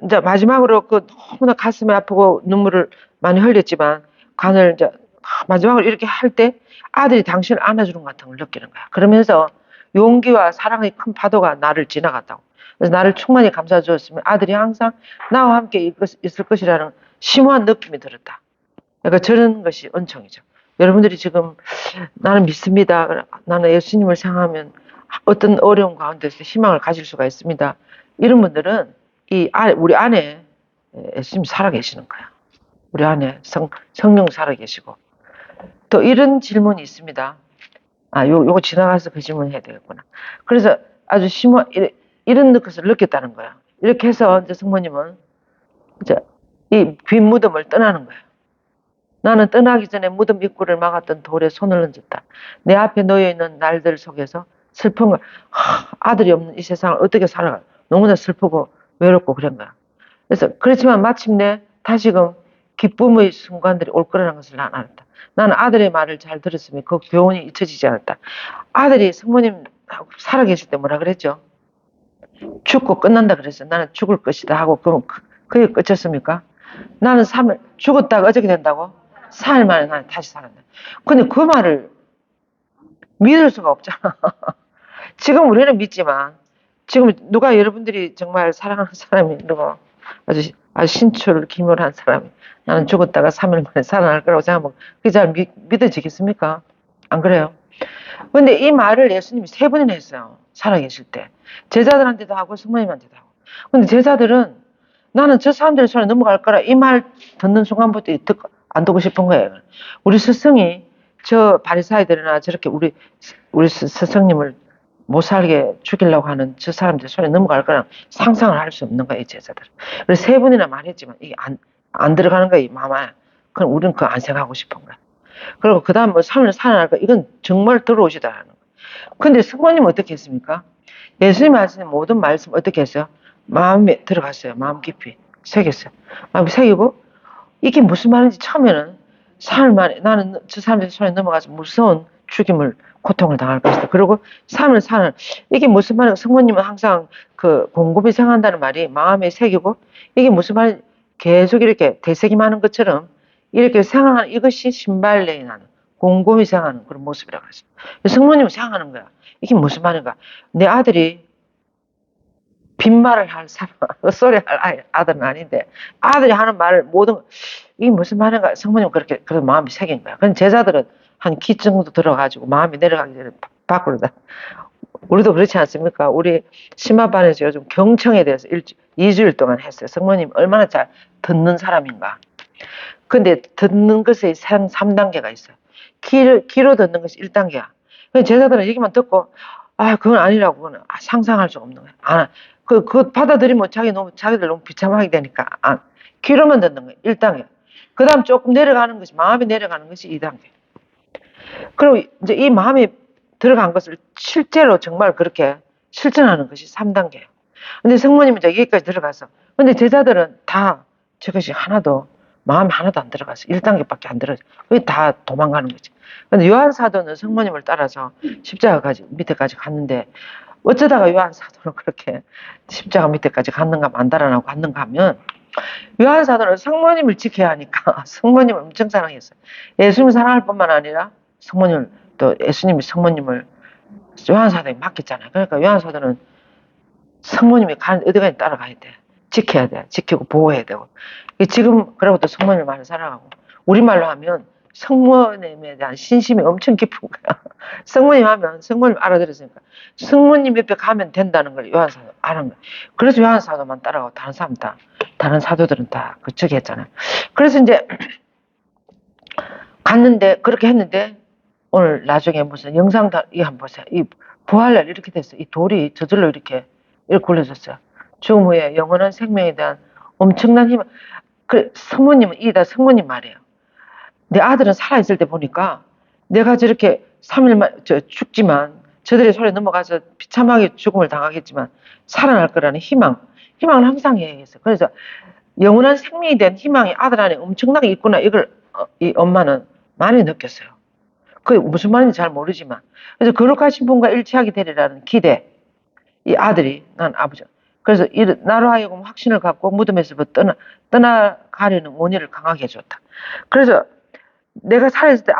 이제 마지막으로 그 너무나 가슴이 아프고 눈물을 많이 흘렸지만, 관을 이제 마지막으로 이렇게 할 때 아들이 당신을 안아주는 것 같은 걸 느끼는 거야. 그러면서 용기와 사랑의 큰 파도가 나를 지나갔다고. 그래서 나를 충만히 감싸 주었으면 아들이 항상 나와 함께 있을 것이라는 심오한 느낌이 들었다. 그러니까 저런 것이 은총이죠. 여러분들이 지금 나는 믿습니다. 나는 예수님을 생각하면 어떤 어려운 가운데서 희망을 가질 수가 있습니다. 이런 분들은 우리 안에 예수님 살아계시는 거야. 우리 안에 성령 살아계시고. 또 이런 질문이 있습니다. 요거 지나가서 그 질문 해야 되겠구나. 그래서 아주 이런 것을 느꼈다는 거야. 이렇게 해서 이제 성모님은 이제 이 빈 무덤을 떠나는 거야. 나는 떠나기 전에 무덤 입구를 막았던 돌에 손을 얹었다. 내 앞에 놓여있는 날들 속에서 슬픈 걸, 아들이 없는 이 세상을 어떻게 살아가. 너무나 슬프고 외롭고 그런 거야. 그렇지만 마침내 다시금 기쁨의 순간들이 올 거라는 것을 난 알았다. 나는 아들의 말을 잘 들었으면 그 교훈이 잊혀지지 않았다. 아들이 성모님 살아계실 때 뭐라 그랬죠? 죽고 끝난다 그랬어요. 나는 죽을 것이다 하고, 그럼 그게 끝이었습니까? 나는 죽었다가 어떻게 된다고? 4일 만에 나는 다시 살았다. 근데 그 말을 믿을 수가 없잖아. 지금 우리는 믿지만, 지금 누가 여러분들이 정말 사랑하는 사람이 누구 아주 신출 기묘한 사람이 나는 죽었다가 3일 만에 살아날 거라고 생각하면 그게 잘 믿어지겠습니까? 안 그래요? 근데 이 말을 예수님이 3번이나 했어요. 살아계실 때. 제자들한테도 하고 성모님한테도 하고. 근데 제자들은 나는 저 사람들 손에 넘어갈 거라 이 말 듣는 순간부터 안 듣고 싶은 거예요. 우리 스승이 저 바리사이들이나 저렇게 우리 스승님을 못 살게 죽이려고 하는 저 사람들 손에 넘어갈 거랑 상상을 할 수 없는 거예요, 이 제자들. 그래서 3번이나 말했지만 이게 안 들어가는 거예요, 이 마마야. 그럼 우리는 그거 안 생각하고 싶은 거야. 그리고 그 다음 뭐 3일 살아날까? 이건 정말 들어오시다라는 거예요. 근데 성모님은 어떻게 했습니까? 예수님 하시는 모든 말씀 어떻게 했어요? 마음에 들어갔어요. 마음 깊이 새겼어요. 마음 새기고 이게 무슨 말인지 처음에는 사흘 만에 나는 저 사람들 손에 넘어가서 무서운 죽임을 고통을 당할 것이다. 그리고 3일 사는 이게 무슨 말인가? 성모님은 항상 그 곰곰이 생각한다는 말이 마음에 새기고 이게 무슨 말인지 계속 이렇게 되새김하는 것처럼 이렇게 생각하는 이것이 신발내에 나는 곰곰이 생각하는 그런 모습이라고 그랬어요. 성모님은 생각하는 거야. 이게 무슨 말인가? 내 아들이 빈말을 할 사람, 헛소리 할 아들은 아닌데 아들이 하는 말을 모든 이게 무슨 말인가? 성모님 그렇게 그런 마음이 새긴 거야. 그럼 제자들은 한 기 정도 들어가지고 마음이 내려가기 전에 밖으로 다. 우리도 그렇지 않습니까? 우리 심화반에서 요즘 경청에 대해서 2주일 동안 했어요. 성모님 얼마나 잘 듣는 사람인가. 근데 듣는 것에 3단계가 있어요. 귀로 듣는 것이 1단계야. 제자들은 얘기만 듣고, 그건 아니라고, 그건 상상할 수 없는 거야. 그거 받아들이면 자기들 너무 비참하게 되니까, 귀로만 듣는 거야. 1단계. 그 다음 조금 내려가는 것이, 마음이 내려가는 것이 2단계. 그리고 이제 이 마음이 들어간 것을 실제로 정말 그렇게 실천하는 것이 3단계예요. 근데 성모님은 이제 여기까지 들어가서, 근데 제자들은 다 저것이 하나도, 마음이 하나도 안 들어가서 1단계밖에 안 들어가서, 그게 다 도망가는 거지. 근데 요한사도는 성모님을 따라서 십자가까지, 밑에까지 갔는데, 어쩌다가 요한사도는 그렇게 십자가 밑에까지 갔는가, 안 달아나고 갔는가 하면, 요한사도는 성모님을 지켜야 하니까 성모님을 엄청 사랑했어요. 예수님을 사랑할 뿐만 아니라 성모님을, 또 예수님이 성모님을 요한사도에 맡겼잖아요. 그러니까 요한사도는 성모님이 어디 가든 따라가야 돼. 지켜야 돼. 지키고 보호해야 되고. 지금 그러고 또 성모님을 많이 사랑하고. 우리말로 하면 성모님에 대한 신심이 엄청 깊은 거야. 성모님 하면 성모님 알아들었으니까 성모님 옆에 가면 된다는 걸 요한사도 아는 거야. 그래서 요한사도만 따라가고 다른 사도들은 다 그쪽에 했잖아요. 그래서 이제 갔는데 그렇게 했는데 오늘 나중에 무슨 영상 이 한번 보세요. 이 부활날 이렇게 됐어요. 이 돌이 저절로 이렇게 굴려졌어요. 죽음 후에 영원한 생명에 대한 엄청난 힘. 그 성모님은 이게 다 성모님 말이에요. 내 아들은 살아있을 때 보니까 내가 저렇게 3일만 죽지만 저들의 손에 넘어가서 비참하게 죽음을 당하겠지만 살아날 거라는 희망을 항상 얘기했어요. 그래서 영원한 생명에 대한 희망이 아들 안에 엄청나게 있구나. 이걸 이 엄마는 많이 느꼈어요. 그게 무슨 말인지 잘 모르지만. 그래서 거룩하신 분과 일치하게 되리라는 기대. 이 아들이, 난 아버지. 그래서 나로 하여금 확신을 갖고 무덤에서부터 떠나가려는 원의를 강하게 해줬다. 그래서 내가 살아있을 때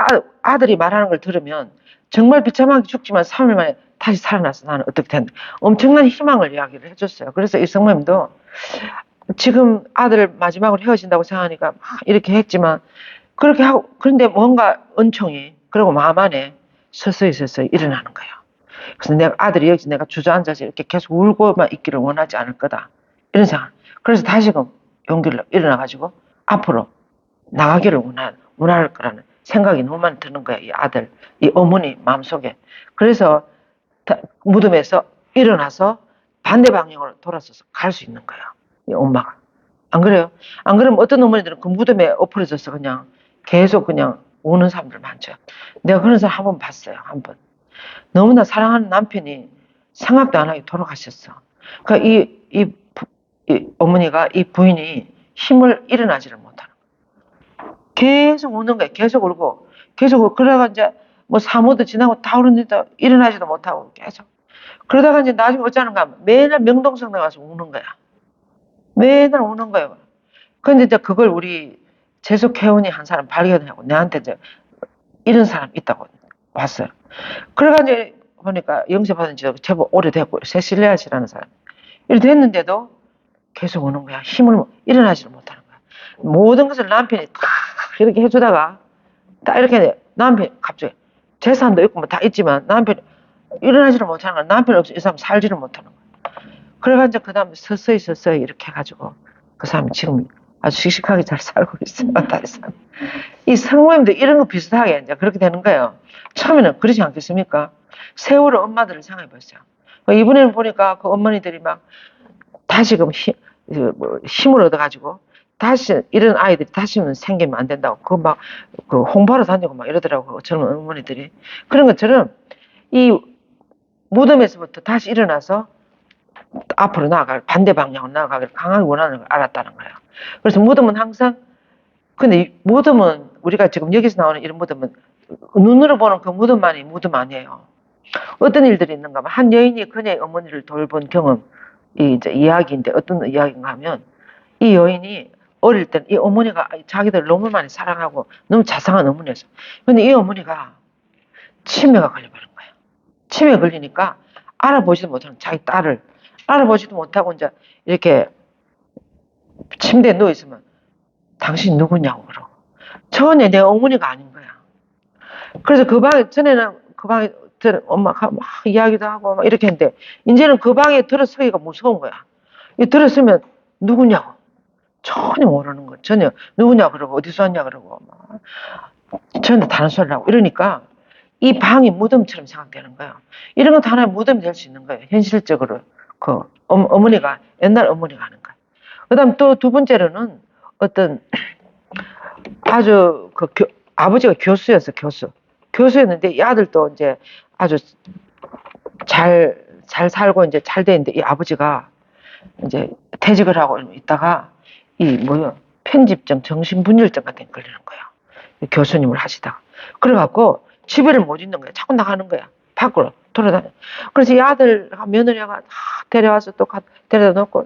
아들이 말하는 걸 들으면 정말 비참하게 죽지만 3일 만에 다시 살아나서 나는 어떻게 된다. 엄청난 희망을 이야기를 해줬어요. 그래서 이 성모님도 지금 아들 마지막으로 헤어진다고 생각하니까 막 이렇게 했지만 그렇게 하고, 그런데 뭔가 은총이, 그리고 마음 안에 서서히 일어나는 거예요. 그래서 내가 아들이 여기서 내가 주저앉아서 이렇게 계속 울고만 있기를 원하지 않을 거다. 이런 생각. 그래서 다시금 용기를 일어나가지고 앞으로 나가기를 원할 거라는 생각이 너무 많이 드는 거예요. 이 아들, 이 어머니 마음속에. 그래서 무덤에서 일어나서 반대 방향으로 돌아서서 갈 수 있는 거예요. 이 엄마가. 안 그래요? 안 그러면 어떤 어머니들은 그 무덤에 엎어져서 그냥 계속 그냥 우는 사람들 많죠. 내가 그런 사람 한 번 봤어요. 한 번. 너무나 사랑하는 남편이 생각도 안 하게 돌아가셨어. 그러니까 이 어머니가, 이 부인이 힘을 일어나지를 못하는 거야. 계속 우는 거야. 계속 울고. 그러다가 이제 뭐 사모도 지나고 다 울었는데 일어나지도 못하고 계속. 그러다가 이제 나중에 어쩌는가 하면 맨날 명동성에 가서 우는 거야. 맨날 우는 거예요. 근데 이제 그걸 우리 재수회원이 한 사람 발견하고 내한테 이제 이런 사람 있다고 왔어요. 그래가지고 보니까 영접받은 지도 제법 오래됐고, 세실리아 씨라는 사람. 이렇게 됐는데도 계속 오는 거야. 일어나지를 못하는 거야. 모든 것을 남편이 다 이렇게 해주다가 딱 이렇게 남편이 갑자기 재산도 있고 뭐 다 있지만 남편 일어나지를 못하는 거야. 남편 없이 이 사람 살지를 못하는 거야. 그래가지고 그 다음에 서서히 이렇게 해가지고 그 사람이 지금 아주 씩씩하게 잘 살고 있어요. 다른 사람. 이 성모님도 이런 거 비슷하게 이제 그렇게 되는 거예요. 처음에는 그러지 않겠습니까? 세월호 엄마들을 생각해 보세요. 이번에는 보니까 그 어머니들이 막 다시금 힘을 얻어가지고 다시 이런 아이들이 다시는 생기면 안 된다고 그 홍보하러 다니고 막 이러더라고. 젊은 어머니들이. 그런 것처럼 이 무덤에서부터 다시 일어나서 앞으로 나아갈 반대 방향으로 나아가기를 강하게 원하는 걸 알았다는 거예요. 그래서 무덤은 항상 근데 이 무덤은 우리가 지금 여기서 나오는 이런 무덤은 눈으로 보는 그 무덤만이 무덤 아니에요. 어떤 일들이 있는가 하면 한 여인이 그녀의 어머니를 돌본 경험이 이제 이야기인데 어떤 이야기인가 하면 이 여인이 어릴 때 이 어머니가 자기들 너무 많이 사랑하고 너무 자상한 어머니였어. 근데 이 어머니가 치매가 걸려버린 거예요. 치매 걸리니까 알아보지도 못하는 자기 딸을 알아보지도 못하고 이제 이렇게 침대에 누워 있으면 당신 누구냐고 그러고 전혀 내 어머니가 아닌 거야. 그래서 그 방에 전에는 그 방에 엄마가 막 이야기도 하고 막 이렇게 했는데 이제는 그 방에 들어서기가 무서운 거야. 이 들어서면 누구냐고 전혀 모르는 거 전혀 누구냐 그러고 어디서 왔냐 그러고 막 전혀 다른 소리를 하고 이러니까 이 방이 무덤처럼 생각되는 거야. 이런 것도 하나의 무덤이 될 수 있는 거예요. 현실적으로 그 어머니가 옛날 어머니가 하는 거야. 그다음 또 두 번째로는 어떤 아주 아버지가 교수였어 교수였는데 이 아들도 이제 아주 잘 살고 이제 잘 되는데 이 아버지가 이제 퇴직을 하고 있다가 편집증 정신분열증 같은 게 걸리는 거야. 교수님을 하시다가 그래갖고 집에를 못 있는 거야. 자꾸 나가는 거야. 밖으로 돌아다녀. 그래서 이 아들 며느리가 데려와서 또 데려다 놓고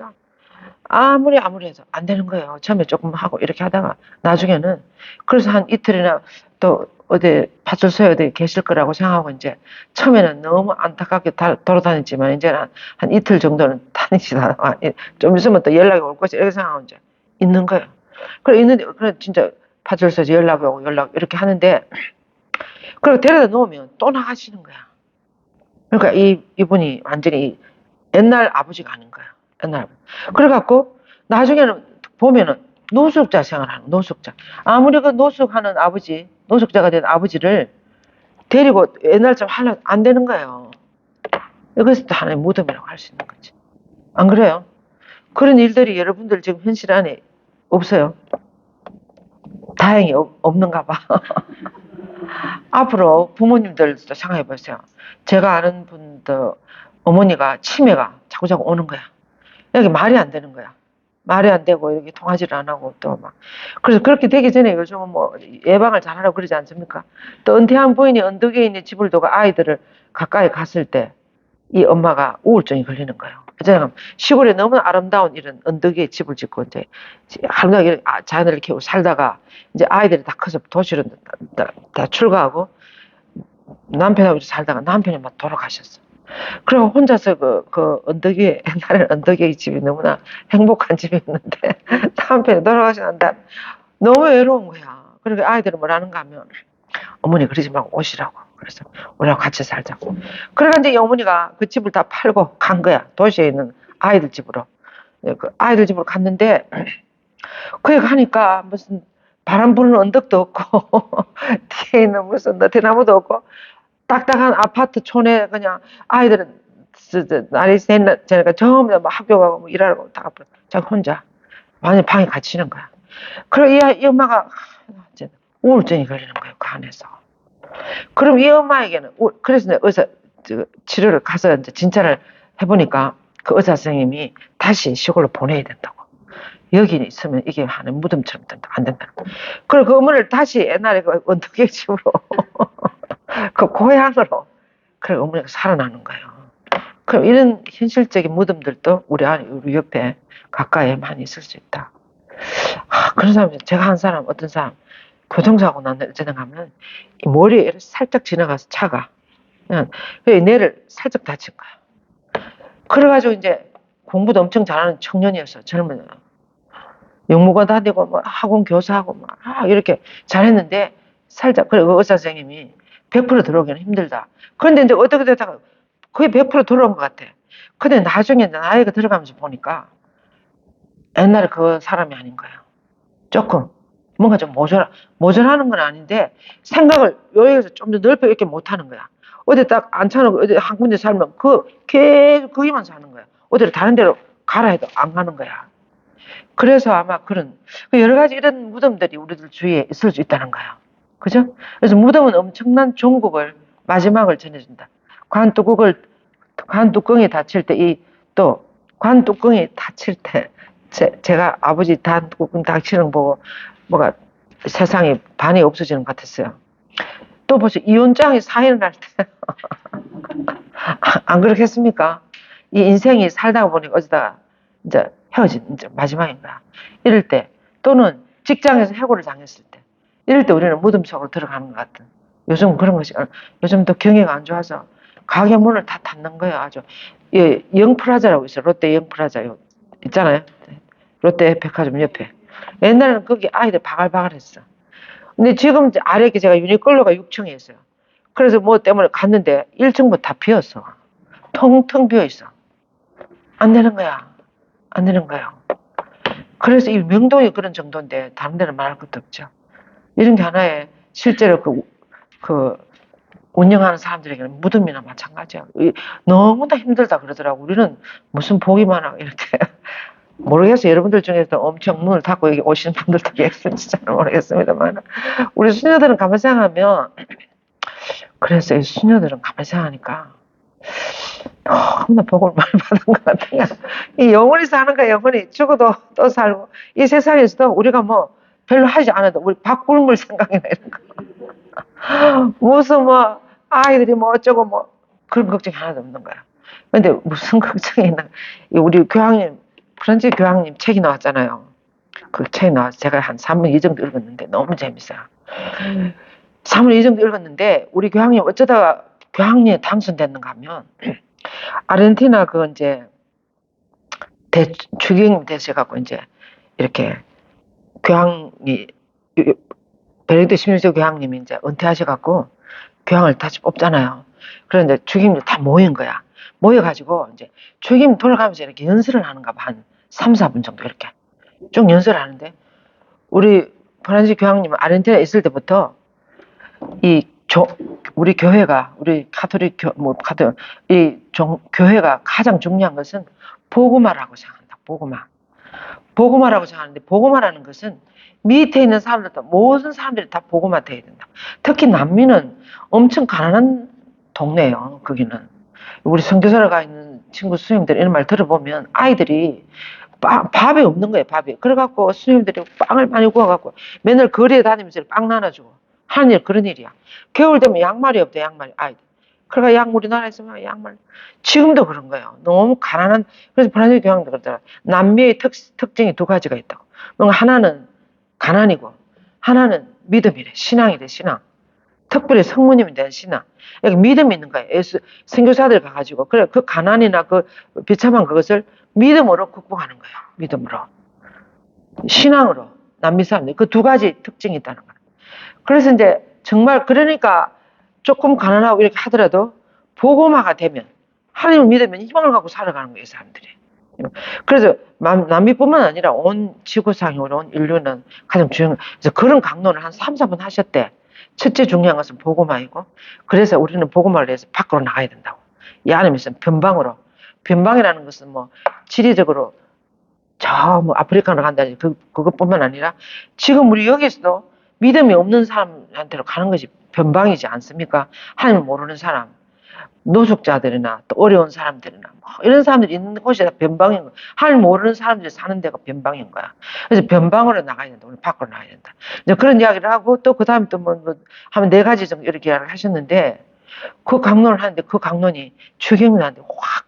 아무리 해서 안 되는 거예요. 처음에 조금 하고 이렇게 하다가 나중에는 그래서 한 이틀이나 또 어디 파출소에 어디 계실 거라고 생각하고 이제 처음에는 너무 안타깝게 돌아다녔지만 이제는 한 이틀 정도는 다니시다가 좀 있으면 또 연락이 올 것이 이렇게 생각하고 이제 있는 거예요. 그래 있는데 그래 진짜 파출소에서 연락이 오고 이렇게 하는데 그리고 데려다 놓으면 또 나가시는 거야. 그러니까 이분이 완전히 옛날 아버지가 아닌 거야. 옛날. 그래갖고 나중에는 보면은 노숙자 생활하는 노숙자. 아무리 그 노숙하는 아버지, 노숙자가 된 아버지를 데리고 옛날처럼 하려면 안 되는 거예요. 이것도 하나의 무덤이라고 할 수 있는 거지. 안 그래요? 그런 일들이 여러분들 지금 현실 안에 없어요. 다행히 없는가 봐. 앞으로 부모님들도 생각해 보세요. 제가 아는 분도 어머니가 치매가 자꾸자꾸 오는 거야. 여기 말이 안 되는 거야. 말이 안 되고 이렇게 통하지를 안 하고 또 막. 그래서 그렇게 되기 전에 요즘은 뭐 예방을 잘하라고 그러지 않습니까? 또 은퇴한 부인이 언덕에 있는 집을 두고 아이들을 가까이 갔을 때 이 엄마가 우울증이 걸리는 거예요. 왜냐하면 시골에 너무 아름다운 이런 언덕에 집을 짓고 이제 아름다게 자연을 키우고 살다가 이제 아이들이 다 커서 도시로 다 출가하고 남편하고 살다가 남편이 막 돌아가셨어. 그리고 혼자서 그 언덕에 옛날에는 언덕에 집이 너무나 행복한 집이었는데 남편이 돌아가셨는데 너무 외로운 거야. 그러니까 아이들은 뭐라는가 하면 어머니 그러지 말고 오시라고. 그래서 우리하고 같이 살자고. 그러니까 이제 어머니가 그 집을 다 팔고 간 거야. 도시에 있는 아이들 집으로. 그 아이들 집으로 갔는데 거기 가니까 무슨 바람 부는 언덕도 없고 뒤에 있는 무슨 대나무도 없고 딱딱한 아파트 촌에 그냥 아이들은 날이 새니까 전부 다 학교 가고 뭐 일하러 가고 다 자기 혼자 완전 방에 갇히는 거야. 그리고 이 엄마가 우울증이 걸리는 거예요. 그 안에서. 그럼 이 엄마에게는 그래서 의사 치료를 가서 이제 진찰을 해보니까 그 의사 선생님이 다시 시골로 보내야 된다고. 여기 있으면 이게 하는 무덤처럼 된다. 안 된다. 그리고 그 어머니를 다시 옛날에 그 언덕의 집으로 그 고향으로 그래 어머니가 살아나는 거예요. 그럼 이런 현실적인 무덤들도 우리 옆에 가까이에 많이 있을 수 있다. 그런 사람 제가 한 사람 어떤 사람 교통사고 났는데 어쩌다 가면 이 머리에 이렇게 살짝 지나가서 차가 그냥 뇌를 살짝 다친 거야. 그래가지고 이제 공부도 엄청 잘하는 청년이었어. 젊은 영문과 다니고 뭐 학원 교사하고 막 이렇게 잘했는데 살짝 그리고 의사 선생님이 100% 들어오기는 힘들다. 그런데 이제 어떻게 되다가 거의 100% 들어온 것 같아. 근데 나중에 나이가 들어가면서 보니까 옛날에 그 사람이 아닌 거예요. 조금 뭔가 좀 모자라는 건 아닌데 생각을 여기서 좀 더 넓게 이렇게 못하는 거야. 어디 딱 앉혀놓고 어디 한 군데 살면 계속 거기만 사는 거야. 어디를 다른 데로 가라 해도 안 가는 거야. 그래서 아마 그런 여러 가지 이런 무덤들이 우리들 주위에 있을 수 있다는 거예요. 그죠? 그래서 무덤은 엄청난 종국을 마지막을 전해준다. 관뚜껑이 닫힐 때 또 관뚜껑이 닫힐 때 제가 아버지 관뚜껑 닫히는 거 보고 뭐가 세상에 반이 없어지는 것 같았어요. 또 보세요. 이혼장이 사인을 할 때 안 그렇겠습니까? 이 인생이 살다가 보니까 어쩌다가 이제 헤어진 이제 마지막인 거야. 이럴 때 또는 직장에서 해고를 당했을 때 이럴 때 우리는 무덤 속으로 들어가는 것 같은. 요즘 그런 것이 요즘 또 경기가 안 좋아서 가게 문을 다 닫는 거예요. 아주 예, 영프라자라고 있어요. 롯데 영프라자 있잖아요. 롯데 백화점 옆에. 옛날에는 거기 아이들 바글바글했어. 근데 지금 아래 제가 유니클로가 6층에 있어요. 그래서 뭐 때문에 갔는데 1층부터 다 비었어. 텅텅 비어 있어. 안 되는 거야. 안 되는 거예요. 그래서 이 명동이 그런 정도인데 다른 데는 말할 것도 없죠. 이런 게 하나의 실제로 그 운영하는 사람들에게는 무덤이나 마찬가지야. 너무나 힘들다 그러더라고. 우리는 무슨 보기만 하고 이렇게 모르겠어요. 여러분들 중에서 엄청 문을 닫고 여기 오시는 분들도 계실지 잘 모르겠습니다만 우리 수녀들은 가만히 생각하면 그래서 이 수녀들은 가만히 생각하니까 너무나 복을 많이 받은 것 같아요. 이 영원히 사는 거야. 영원히 죽어도 또 살고 이 세상에서도 우리가 뭐 별로 하지 않아도 우리 밥 굶을 생각이나 이런 거 무슨 뭐 아이들이 뭐 어쩌고 뭐 그런 걱정이 하나도 없는 거야. 근데 무슨 걱정이 있나 우리 교황님 프란치 교황님 책이 나왔잖아요. 그 책이 나와서 제가 한 3분 2 정도 읽었는데 너무 재밌어요. 3분 2 정도 읽었는데 우리 교황님 어쩌다가 교황님에 당선됐는가 하면 아르헨티나 그 이제 추기경 되셔갖고 이제 이렇게 교황이 베네딕토 16세 교황님이 이제 은퇴하셔갖고 교황을 다시 뽑잖아요. 그런데 추기경들 다 모인 거야. 모여가지고 이제 추기경 돌아가면서 이렇게 연설을 하는가 봐. 한 3, 4분 정도 이렇게 쭉 연설을 하는데 우리 프란시 교황님은 아르헨티나에 있을 때부터 우리 교회가 우리 카톨릭 교회가 가장 중요한 것은 복음화라고 생각한다. 복음화라고 생각하는데 복음화라는 것은 밑에 있는 사람들도 모든 사람들이 다 복음화 돼야 된다. 특히 남미는 엄청 가난한 동네예요. 거기는 우리 선교사를 가 있는 친구 수님들 이런 말 들어보면 아이들이 밥이 없는 거예요. 밥이. 그래갖고 수님들이 빵을 많이 구워갖고 맨날 거리에 다니면서 빵 나눠주고 하는 일 그런 일이야. 겨울 되면 양말이 없대. 양말이 아이들. 그러니까 우리나라에서 막 양말 지금도 그런 거예요. 너무 가난한. 그래서 프란시스 교황도 그러더라. 남미의 특징이 두 가지가 있다고. 뭔가 하나는 가난이고 하나는 믿음이래. 신앙이래. 신앙. 특별히 성모님에 대한 신앙. 여기 믿음이 있는 거예요. 선교사들 가가지고 그래 그 가난이나 그 비참한 그것을 믿음으로 극복하는 거예요. 믿음으로. 신앙으로. 남미 사람들 그 두 가지 특징이 있다는 거예요. 그래서 이제 정말 그러니까 조금 가난하고 이렇게 하더라도 복음화가 되면 하나님을 믿으면 희망을 갖고 살아가는 거예요. 사람들이. 그래서 남미뿐만 아니라 온 지구상으로 온 인류는 가장 중요한 그래서 그런 강론을 한 3, 4분 하셨대. 첫째 중요한 것은 복음화이고 그래서 우리는 복음화를 위해서 밖으로 나가야 된다고. 이 안에 무슨 변방으로. 변방이라는 것은 뭐 지리적으로 저 뭐 아프리카로 간다니 그것뿐만 아니라 지금 우리 여기서도 믿음이 없는 사람한테로 가는 것이 변방이지 않습니까? 하나님을 모르는 사람, 노숙자들이나 또 어려운 사람들이나 뭐 이런 사람들이 있는 곳이 다 변방인 거야. 하나님 모르는 사람들이 사는 데가 변방인 거야. 그래서 변방으로 나가야 된다. 우리 밖으로 나가야 된다. 이제 그런 이야기를 하고 또 그 다음에 또 뭐 하면 4가지 정도 이렇게 이야기를 하셨는데 그 강론을 하는데 그 강론이 추경이한테 확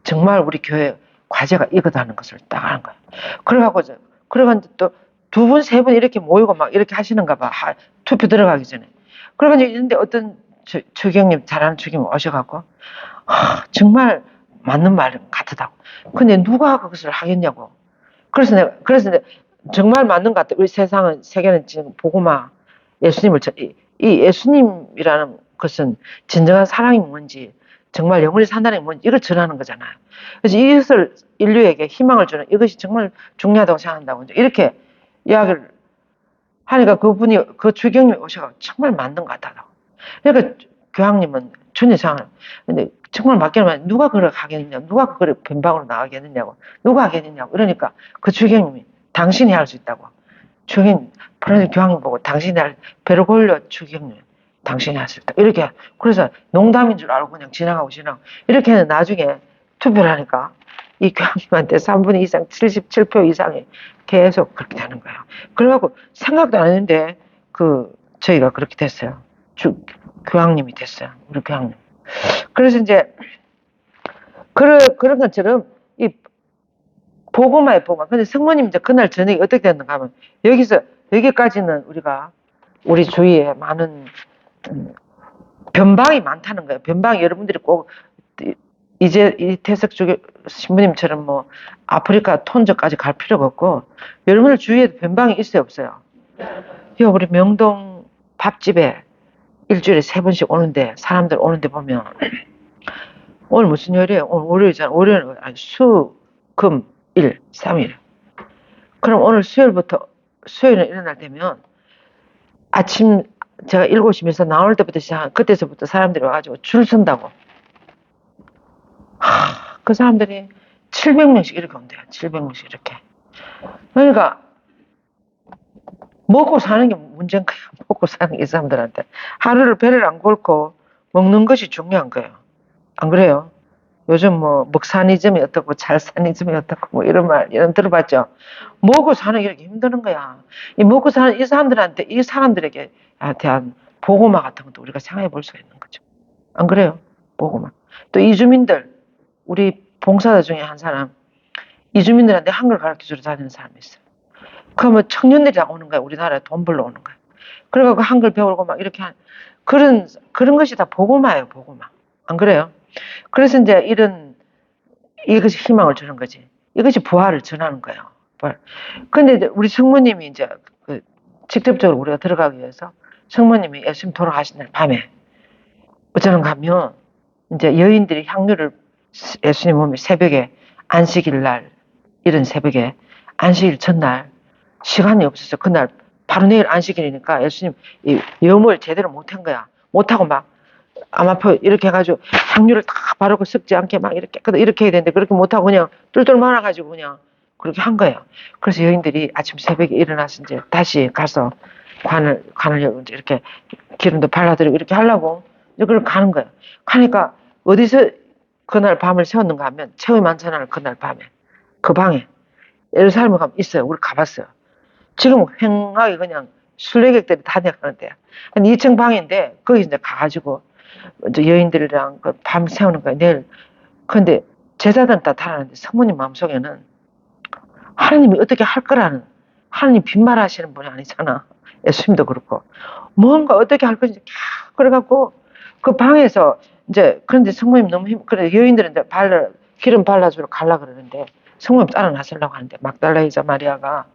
정말 우리 교회 과제가 이거다는 것을 딱 하는 거예요. 그래가지고 또 2분, 3분 이렇게 모이고 막 이렇게 하시는가 봐. 투표 들어가기 전에. 그래가지고 있는데 어떤 추경님, 잘하는 추경님 오셔갖고, 정말 맞는 말 같다고. 근데 누가 그것을 하겠냐고. 그래서 내가 정말 맞는 것 같아. 우리 세계는 지금 복음화 예수님을, 이 예수님이라는 것은 진정한 사랑이 뭔지, 정말 영원히 산다는 게 뭔지 이걸 전하는 거잖아요. 그래서 이것을 인류에게 희망을 주는 이것이 정말 중요하다고 생각한다고 이렇게 이야기를 하니까 그분이 그 주경님이 오셔서 정말 맞는 것 같다고. 그러니까 교황님은 전혀 생각을 근데 정말 맞기는 누가 그걸 하겠느냐, 누가 그걸 변방으로 나가겠느냐고, 누가 하겠느냐고 이러니까 그 주경님이 당신이 할 수 있다고. 주경 프란시스 교황님 보고 당신이 베르골리오 주경님 당신이 할 수 있다 이렇게. 그래서 농담인 줄 알고 그냥 지나가고 이렇게 해서 나중에 투표를 하니까 이 교황님한테 3분의 2 이상 77표 이상이 계속 그렇게 되는 거예요. 그래갖고 생각도 안 했는데 저희가 그렇게 됐어요. 교황님이 됐어요. 우리 교황님. 그래서 이제 그런 것처럼 이 보고마에 보고. 근데 성모님 이제 그날 저녁에 어떻게 됐는가 하면 여기까지는 우리 주위에 많은 변방이 많다는 거예요. 변방이 여러분들이 꼭 이제 이태석 신부님처럼 뭐 아프리카 톤저까지 갈 필요가 없고 여러분들 주위에 변방이 있어요, 없어요? 우리 명동 밥집에 일주일에 3번씩 오는데 사람들 오는데 보면 오늘 무슨 요일이에요? 오늘 월요일이잖아. 월요일은 아니 수, 금, 일, 3일. 그럼 오늘 수요일은 일어날 때면 아침 제가 7시면서 나올 때부터 시작한 그때서부터 사람들이 와가지고 줄 선다고. 그 사람들이 700명씩 이렇게 온대요. 700명씩 이렇게. 그러니까 먹고 사는 게 문제인 거예요. 먹고 사는 게 이 사람들한테. 하루를 배를 안 곪고 먹는 것이 중요한 거예요. 안 그래요? 요즘 뭐 먹사니즘이 어떻고 잘사니즘이 어떻고 뭐 이런 들어봤죠? 먹고 사는 게 이렇게 힘드는 거야. 이 먹고 사는 이 사람들에게 대한 보고마 같은 것도 우리가 생각해 볼 수가 있는 거죠. 안 그래요? 보고마. 또 이주민들, 우리 봉사자 중에 한 사람, 이주민들한테 한글 가르쳐주러 다니는 사람이 있어요. 그러면 청년들이 다 오는 거야. 우리나라에 돈 벌러 오는 거야. 그래갖고 한글 배우고 막 이렇게 그런 것이 다 보고마예요, 보고마. 안 그래요? 그래서 이제 이것이 희망을 주는 거지. 이것이 부활을 전하는 거예요. 부활. 근데 이제 우리 성모님이 이제 직접적으로 우리가 들어가기 위해서 성모님이 예수님 돌아가신 날 밤에 어쩌는 가면 이제 여인들이 향유를 예수님 몸에 새벽에 안식일 날 이런 새벽에 안식일 전날 시간이 없어서 그날 바로 내일 안식일이니까 예수님 이 염을 제대로 못한 거야. 못하고 막 암아표 이렇게 해가지고 향유를 다 바르고 섞지 않게 막 이렇게 해야 되는데 그렇게 못하고 그냥 뚫뚫 말아가지고 그냥 그렇게 한 거예요. 그래서 여인들이 아침 새벽에 일어나서 이제 다시 가서 관을 이렇게 기름도 발라드리고 이렇게 하려고 이걸 가는 거예요. 가니까 어디서 그날 밤을 새웠는가 하면 최후의 만찬을 그날 밤에 그 방에 예루살렘에 가면 있어요. 우리 가봤어요. 지금 횡하게 그냥 순례객들이 다녀가는데 2층 방인데 거기 이제 가가지고 이제 여인들이랑 밤 새우는 거예요. 내일. 근데 제자들은 다 달아났는데 성모님 마음속에는 하나님이 어떻게 할 거라는, 하나님 빈말하시는 분이 아니잖아. 예수님도 그렇고 뭔가 어떻게 할 건지 그래갖고 그 방에서 이제 그런데 성모님 너무 그래 여인들은 이제 기름 발라주러 가려 그러는데 성모님 따라 나서려고 하는데 막달라 마리아가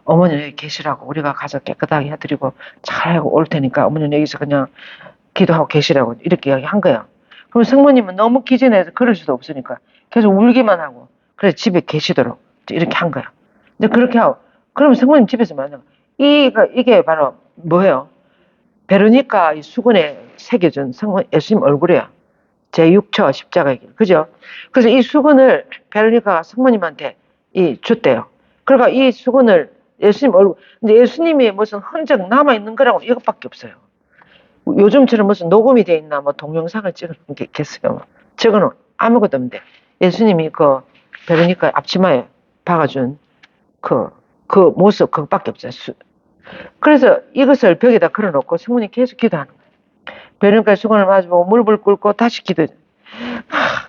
어머니 여기 계시라고 우리가 가서 깨끗하게 해드리고 잘하고 올 테니까 어머니 여기서 그냥 기도하고 계시라고 이렇게 이야기한 거야. 그럼 성모님은 너무 기진해서 그럴 수도 없으니까 계속 울기만 하고 그래서 집에 계시도록 이렇게 한 거야. 이제 그렇게 하고 그러면 성모님 집에서 만나 이게 바로 뭐예요? 베로니카 이 수건에 새겨준 예수님 얼굴이야. 제6처 십자가의 길. 그죠? 그래서 이 수건을 베로니카가 성모님한테 줬대요. 그러니까 이 수건을 예수님 얼굴, 근데 예수님이 무슨 흔적 남아있는 거라고 이것밖에 없어요. 요즘처럼 무슨 녹음이 돼 있나, 뭐 동영상을 찍어놓은 게 있겠어요. 저거는 아무것도 없는데, 예수님이 베로니카 앞치마에 박아준 그 모습, 그것밖에 없어요. 그래서 이것을 벽에다 걸어놓고 성모님 계속 기도하는 거예요. 베로니카 수건을 마주보고 무릎을 꿇고 다시 기도해.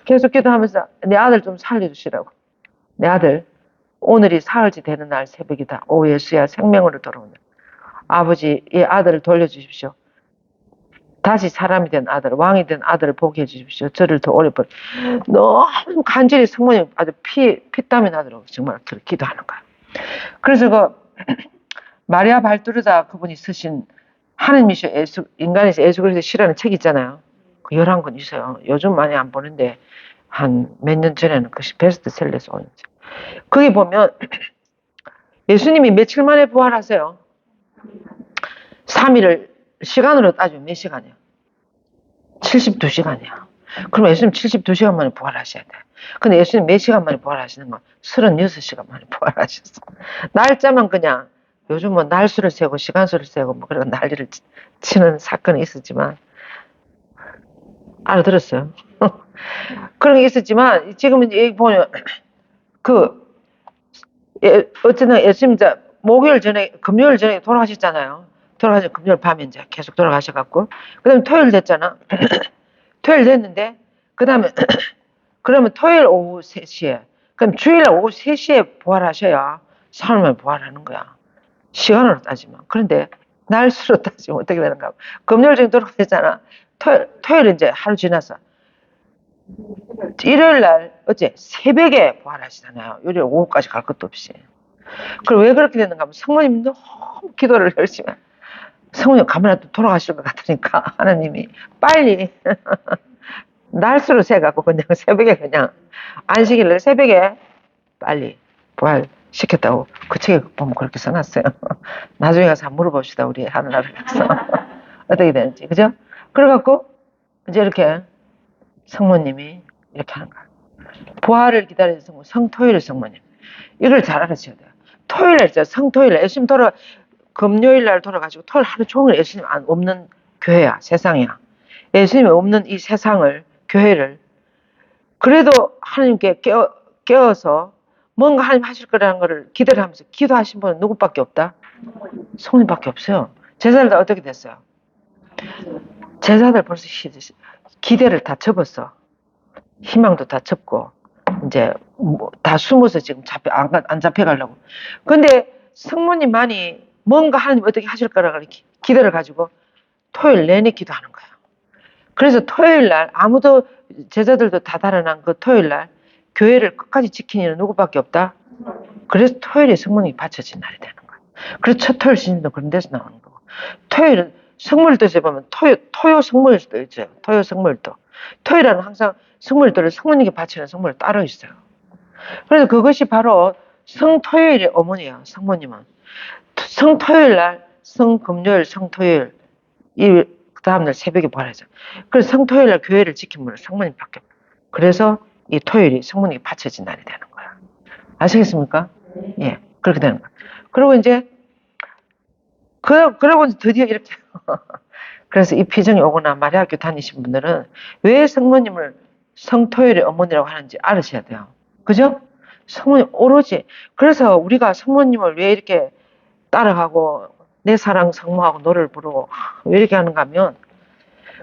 계속 기도하면서 내 아들 좀 살려주시라고. 내 아들, 오늘이 사흘째 되는 날 새벽이다. 오 예수야 생명으로 돌아오네. 아버지 이 아들을 돌려주십시오. 다시 사람이 된 아들, 왕이 된 아들을 보게 해주십시오. 저를 더 오래 너무 간절히 성모님 아주 피땀이 나도록 정말 그렇게 기도하는 거예요. 그래서 마리아 발두르다 그분이 쓰신 하느님이셔 인간에서 예수 그리스도 시라는 책 있잖아요. 그 11권 있어요. 요즘 많이 안 보는데 한 몇 년 전에는 그것이 베스트셀러에서 오는 책. 거기 보면 예수님이 며칠 만에 부활하세요? 3일을 시간으로 따지면 몇 시간이야? 72시간이야. 그럼 예수님 72시간 만에 부활하셔야 돼. 근데 예수님 몇 시간 만에 부활하시는 거? 36시간 만에 부활하셨어. 날짜만 그냥 요즘 뭐 날수를 세고 시간수를 세고 뭐 그런 난리를 치는 사건이 있었지만 알아들었어요. 그런 게 있었지만 지금은 여기 보면 그 어쨌든 예수님 이제 목요일 전에 금요일 전에 돌아가셨잖아요. 돌아가신 금요일 밤에 이제 계속 돌아가셔갖고 그다음에 토요일 됐잖아. 토요일 됐는데 그다음에 그러면 토요일 오후 3시에 그럼 주일날 오후 3시에 부활하셔야 사흘만 부활하는 거야. 시간으로 따지면. 그런데 날수로 따지면 어떻게 되는가? 금요일 전에 돌아가셨잖아. 토요일 이제 하루 지나서 일요일 날 어째 새벽에 부활하시잖아요. 요일 오후까지 갈 것도 없이. 그럼 왜 그렇게 되는가 하면 성모님 너무 기도를 열심히 성모님 가면 또 돌아가실 것 같으니까 하나님이 빨리 날수로 세갖고 그냥 새벽에 그냥 안식일날 새벽에 빨리 부활시켰다고 그 책에 보면 그렇게 써놨어요. 나중에 가서 한번 물어봅시다. 우리 하늘나라에서 어떻게 되는지. 그죠? 그래갖고 이제 이렇게 성모님이 이렇게 하는 거야. 부활을 기다리는 성모, 성토일의 성모님. 이걸 잘 알아셔야 돼요. 토요일날 있잖아요. 성토일날 예수님 금요일날 돌아가시고 토요일 하루 종일 예수님 안 없는 교회야. 세상이야. 예수님이 없는 이 세상을 교회를 그래도 하나님께 깨어서 뭔가 하나님 하실 거라는 거를 기대를 하면서 기도하신 분은 누구밖에 없다? 성령밖에 없어요. 제자들 다 어떻게 됐어요? 제자들 벌써 기대를 다 접었어. 희망도 다 접고 이제 다 숨어서 지금 안 잡혀가려고. 근데 성모님만이 뭔가 하나님 어떻게 하실 거라고 기대를 가지고 토요일 내내 기도하는 거예요. 그래서 토요일 날 아무도 제자들도 다 달아난 그 토요일 날 교회를 끝까지 지킨 이는 누구밖에 없다. 그래서 토요일에 성령이 받쳐진 날이 되는 거예요. 그래서 첫 토요일 신도 그런 데서 나오는 거고. 토요일은 성물도에 보면 토요 성물도 있어요. 토요 성물도. 토요일은 항상 성물도를 성모님께 바치는 성물이 따로 있어요. 그래서 그것이 바로 성토요일의 어머니야. 성모님은. 성토요일 날, 성금요일, 성토요일 이 다음날 새벽에 부활하죠. 그래서 성토요일 날 교회를 지킨 분은 성모님밖에 없어요. 그래서 이 토요일이 성모님께 바쳐진 날이 되는 거야. 아시겠습니까? 예, 그렇게 되는 거야. 그리고 이제 그러고 드디어 이렇게 그래서 이 피정이 오거나 마리아학교 다니신 분들은 왜 성모님을 성토요일의 어머니라고 하는지 알으셔야 돼요. 그죠? 성모님 오로지 그래서 우리가 성모님을 왜 이렇게 따라가고 내 사랑 성모하고 노래를 부르고 왜 이렇게 하는가 하면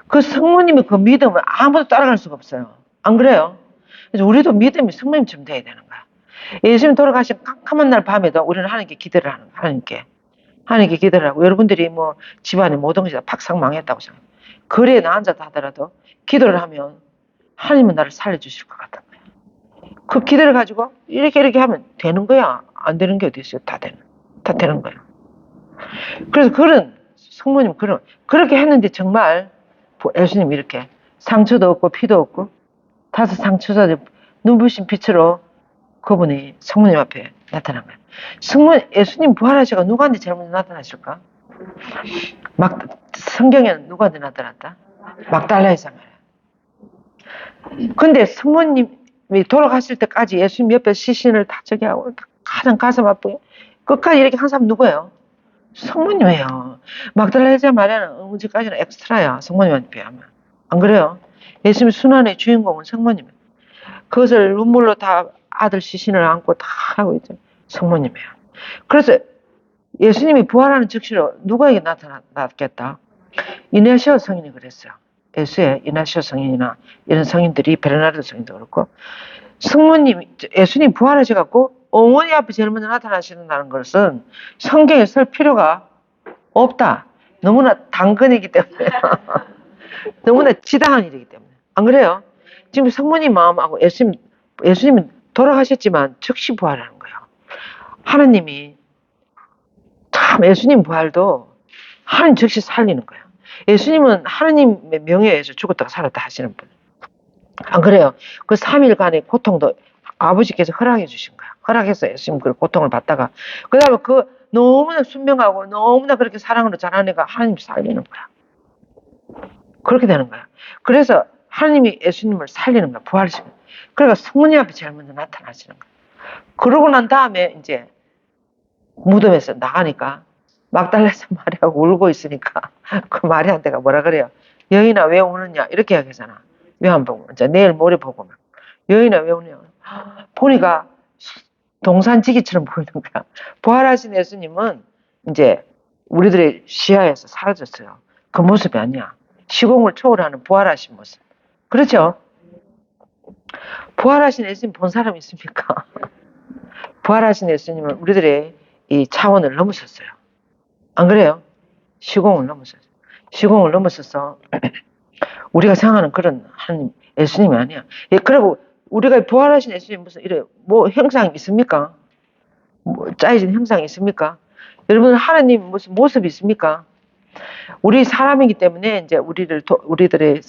그 성모님의 그 믿음을 아무도 따라갈 수가 없어요. 안 그래요? 그래서 우리도 믿음이 성모님처럼 돼야 되는 거야. 예수님 돌아가신 깜깜한 날 밤에도 우리는 하나님께 기도를 하는 거야. 하나님께 기도를 하고 여러분들이 뭐 집안에 모든 것이 다 팍상 망했다고 생각해요. 거리에 나 앉아서 하더라도 기도를 하면 하나님은 나를 살려주실 것 같은 거야. 그 기도를 가지고 이렇게 하면 되는 거야. 안 되는 게 어디 있어요? 다 되는 거야. 그래서 그런 성모님 그렇게 했는데 정말 예수님 이렇게 상처도 없고 피도 없고 다섯 상처자 눈부신 빛으로 그분이 성모님 앞에 나타난 거예요. 예수님 부활하시고 누구한테 제일 먼저 나타나실까? 성경에는 누구한테 나타났다? 막달라에서 말이야. 근데 성모님이 돌아가실 때까지 예수님 옆에 시신을 다 저기 하고 가장 가슴 아프게 끝까지 이렇게 한 사람 누구예요? 성모님이에요. 막달라에서 말하는 언제까지는 엑스트라야. 성모님한테 비하면. 안 그래요? 예수님 순환의 주인공은 성모님이에요. 그것을 눈물로 다 아들 시신을 안고 다 하고 있죠. 성모님이에요. 그래서 예수님이 부활하는 즉시로 누구에게 나타났겠다? 이나시오 성인이 그랬어요. 예수의 이나시오 성인이나 이런 성인들이 베르나르도 성인도 그렇고 예수님 부활하셔갖고 어머니 앞에 제일 먼저 나타나시는다는 것은 성경에 쓸 필요가 없다. 너무나 당근이기 때문에 너무나 지당한 일이기 때문에 안 그래요? 지금 성모님 마음하고 예수님이 돌아가셨지만 즉시 부활하는 거예요. 하나님이 참 예수님 부활도 하나님 즉시 살리는 거예요. 예수님은 하나님의 명예에서 죽었다가 살았다 하시는 분. 안 그래요? 그 3일간의 고통도 아버지께서 허락해 주신 거야. 허락해서 예수님 그 고통을 받다가, 그 다음에 그 너무나 순명하고 너무나 그렇게 사랑으로 자란 애가 하나님 살리는 거야. 그렇게 되는 거야. 그래서 하나님이 예수님을 살리는 거야. 부활시키는 거야. 그러니까 성모님 앞에 제일 먼저 나타나시는 거야. 그러고 난 다음에 이제 무덤에서 나가니까 막달라서 마리아가 울고 있으니까 그 마리아한테가 뭐라 그래요? 여인아 왜 우느냐? 이렇게 하잖아. 요한복음 이제 내일 모레 보고 막 여인아 왜 우느냐? 보니까 동산지기처럼 보이는 거야. 부활하신 예수님은 이제 우리들의 시야에서 사라졌어요. 그 모습이 아니야. 시공을 초월하는 부활하신 모습. 그렇죠? 부활하신 예수님 본 사람 있습니까? 부활하신 예수님은 우리들의 이 차원을 넘으셨어요. 안 그래요? 시공을 넘었어요. 시공을 넘었어서 우리가 생각하는 그런 하나님, 예수님이 아니야. 예, 그리고 우리가 부활하신 예수님 무슨 이래 뭐 형상 있습니까? 뭐 짜여진 형상이 있습니까? 여러분 하나님 무슨 모습이 있습니까? 우리 사람이기 때문에 이제 우리들의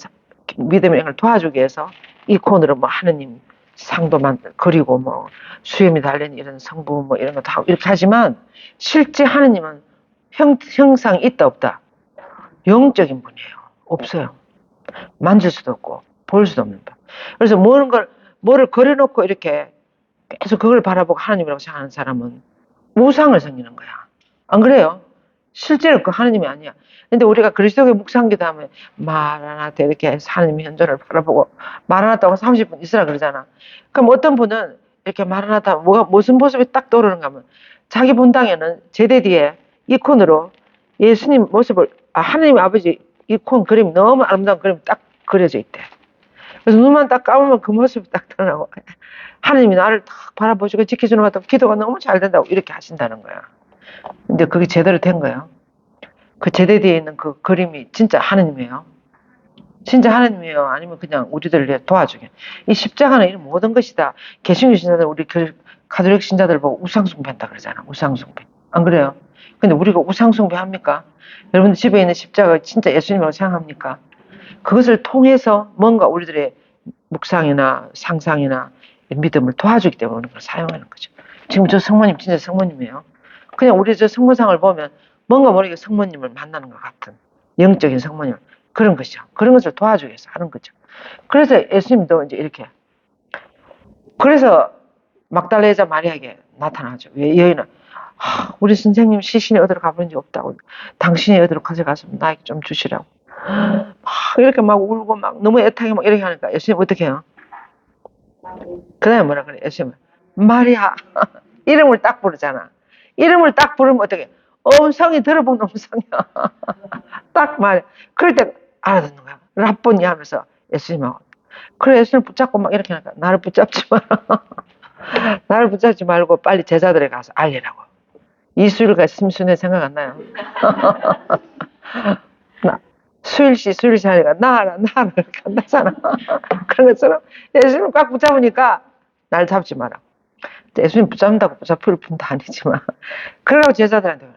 믿음의 행을 도와주기 위해서 이콘으로 뭐 하나님 상도만 그리고 뭐 수염이 달린 이런 성부 뭐 이런 것도 하고 이렇게 하지만 실제 하나님은 형상이 있다 없다 영적인 분이에요. 없어요. 만질 수도 없고 볼 수도 없는 분. 그래서 뭐를 그려놓고 이렇게 계속 그걸 바라보고 하나님이라고 생각하는 사람은 우상을 섬기는 거야. 안 그래요? 실제로 그 하나님이 아니야. 근데 우리가 그리스도의 묵상기도 하면 마라나타 이렇게 해서 하나님의 현존을 바라보고 마라나타고 30분 있으라 그러잖아. 그럼 어떤 분은 이렇게 마라나타 무슨 모습이 딱 떠오르는가 하면 자기 본당에는 제대 뒤에 이콘으로 예수님 모습을 하나님 아버지 이콘 그림 너무 아름다운 그림이 딱 그려져 있대. 그래서 눈만 딱 감으면 그 모습이 딱 드러나고 하나님이 나를 딱 바라보시고 지켜주는 것 같다고 기도가 너무 잘 된다고 이렇게 하신다는 거야. 근데 그게 제대로 된 거예요. 그 제대 뒤에 있는 그 그림이 진짜 하나님이에요. 진짜 하나님이에요. 아니면 그냥 우리들을 도와주게. 이 십자가는 이 모든 것이다. 개신교 신자들 우리 가톨릭 신자들 보고 우상숭배한다 그러잖아. 우상숭배. 안 그래요? 근데 우리가 우상숭배 합니까? 여러분들 집에 있는 십자가 진짜 예수님이라고 생각합니까? 그것을 통해서 뭔가 우리들의 묵상이나 상상이나 믿음을 도와주기 때문에 그걸 사용하는 거죠. 지금 저 성모님 진짜 성모님이에요. 그냥 우리 저 성모상을 보면 뭔가 모르게 성모님을 만나는 것 같은 영적인 성모님 그런 것이죠. 그런 것을 도와주기 위해서 하는 거죠. 그래서 예수님도 이제 이렇게 그래서 막달레자 마리아에게 나타나죠. 왜 여인은 우리 선생님 시신이 어디로 가버린 적 없다고 당신이 어디로 가져가서 나에게 좀 주시라고 막 이렇게 막 울고 막 너무 애타게 막 이렇게 하니까 예수님 어떻게 해요? 그 다음에 뭐라 그래? 예수님 마리아 이름을 딱 부르잖아. 이름을 딱 부르면 어떻게 음성이 들어본 음성이야. 딱 말. 그럴 때 알아듣는 거야. 라보니 하면서 예수님하고. 그래 예수님 붙잡고 막 이렇게 하니까 나를 붙잡지 마라. 나를 붙잡지 말고 빨리 제자들에 가서 알리라고. 이수일과 심순애 생각 안 나요? 수일씨 하니까 나라 이렇게 한다잖아. 그런 것처럼 예수님 꽉 붙잡으니까 날 잡지 마라. 예수님 붙잡는다고 붙잡힐 분도 아니지만 그러라고 제자들한테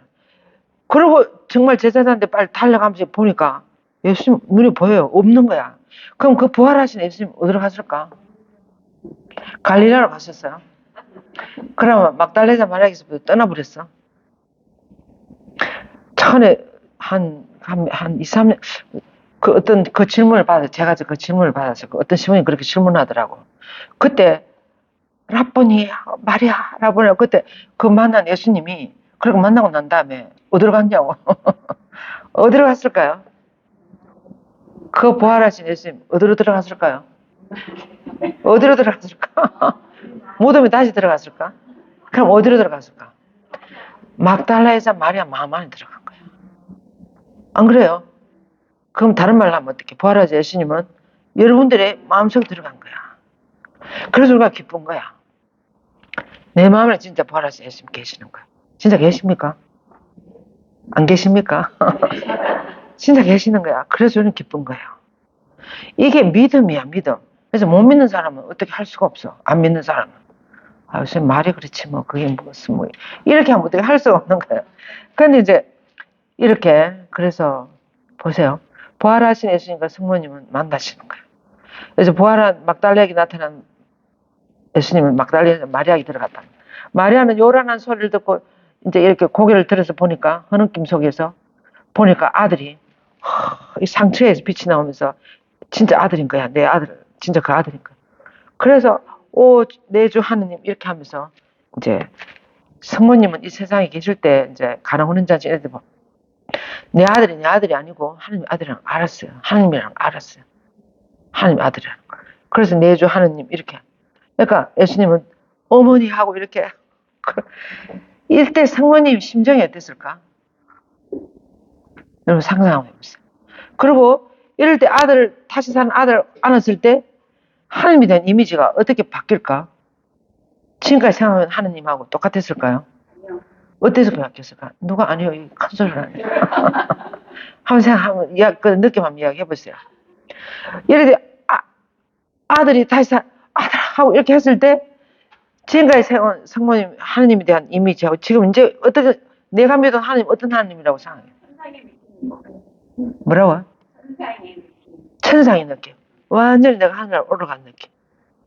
그러고 정말 제자들한테 빨리 달려가면서 보니까 예수님 눈이 보여요. 없는 거야. 그럼 그 부활하신 예수님 어디로 갔을까? 갈릴리로 갔었어요. 그러면 막달레자 마리아에서부터 떠나버렸어. 처음에 한 2, 3년 그 어떤 그 질문을 받아서 제가 그 질문을 받아서 그 어떤 신부님이 그렇게 질문하더라고. 그때 라보니 마리아 라보니 그때 그 만난 예수님이 그리고 만나고 난 다음에 어디로 갔냐고. 어디로 갔을까요? 그 부활하신 예수님 어디로 들어갔을까요? 어디로 들어갔을까? 무덤에 다시 들어갔을까? 그럼 어디로 들어갔을까? 막달라에서 마리아 마음 안에 들어간 거야. 안 그래요? 그럼 다른 말로 하면 어떻게? 부활하신 예수님은 여러분들의 마음속에 들어간 거야. 그래서 우리가 기쁜 거야. 내 마음에 진짜 부활하신 예수님 계시는 거야. 진짜 계십니까? 안 계십니까? 진짜 계시는 거야. 그래서 저는 기쁜 거예요. 이게 믿음이야, 믿음. 그래서 못 믿는 사람은 어떻게 할 수가 없어. 안 믿는 사람은. 선생님 말이 그렇지 뭐 그게 무슨 뭐 이렇게 하면 어떻게 할 수가 없는 거예요. 근데 이제 이렇게 그래서 보세요. 부활하신 예수님과 성모님은 만나시는 거예요. 그래서 부활한 막달리아에게 나타난 예수님은 막달리아 마리아에게 들어갔다. 마리아는 요란한 소리를 듣고 이제 이렇게 고개를 들어서 보니까 흐느낌 속에서 보니까 아들이 이 상처에서 빛이 나오면서 진짜 아들인 거야. 내 아들, 진짜 그 아들인 거야. 그래서 오, 내 주 하느님 이렇게 하면서 이제 성모님은 이 세상에 계실 때 이제 가나안 혼인잔치 이럴 때 내 아들이 아니고 하느님 아들이랑 알았어요. 하느님이랑 알았어요. 하느님 아들이랑. 그래서 내 주 하느님 이렇게. 그러니까 예수님은 어머니하고 이렇게 이때 성모님 심정이 어땠을까? 여러분 상상 한번 해보세요. 그리고 이럴 때 아들 다시 사는 아들 안았을 때 하느님에 대한 이미지가 어떻게 바뀔까? 지금까지 생각하면 하느님하고 똑같았을까요? 어때서 바뀌었을까? 누가 아니요, 이 큰 소리를 하네. 한번 생각하면, 그 느낌 한번 이야기해 보세요. 이렇게 아들이 다시 아들하고 이렇게 했을 때, 지금까지 세운 성모님, 하느님에 대한 이미지하고 지금 이제 어떻게, 내가 믿은 하느님 어떤 하느님이라고 생각해요? 뭐라고요? 천상의 느낌. 완전히 내가 하늘로 올라간 느낌.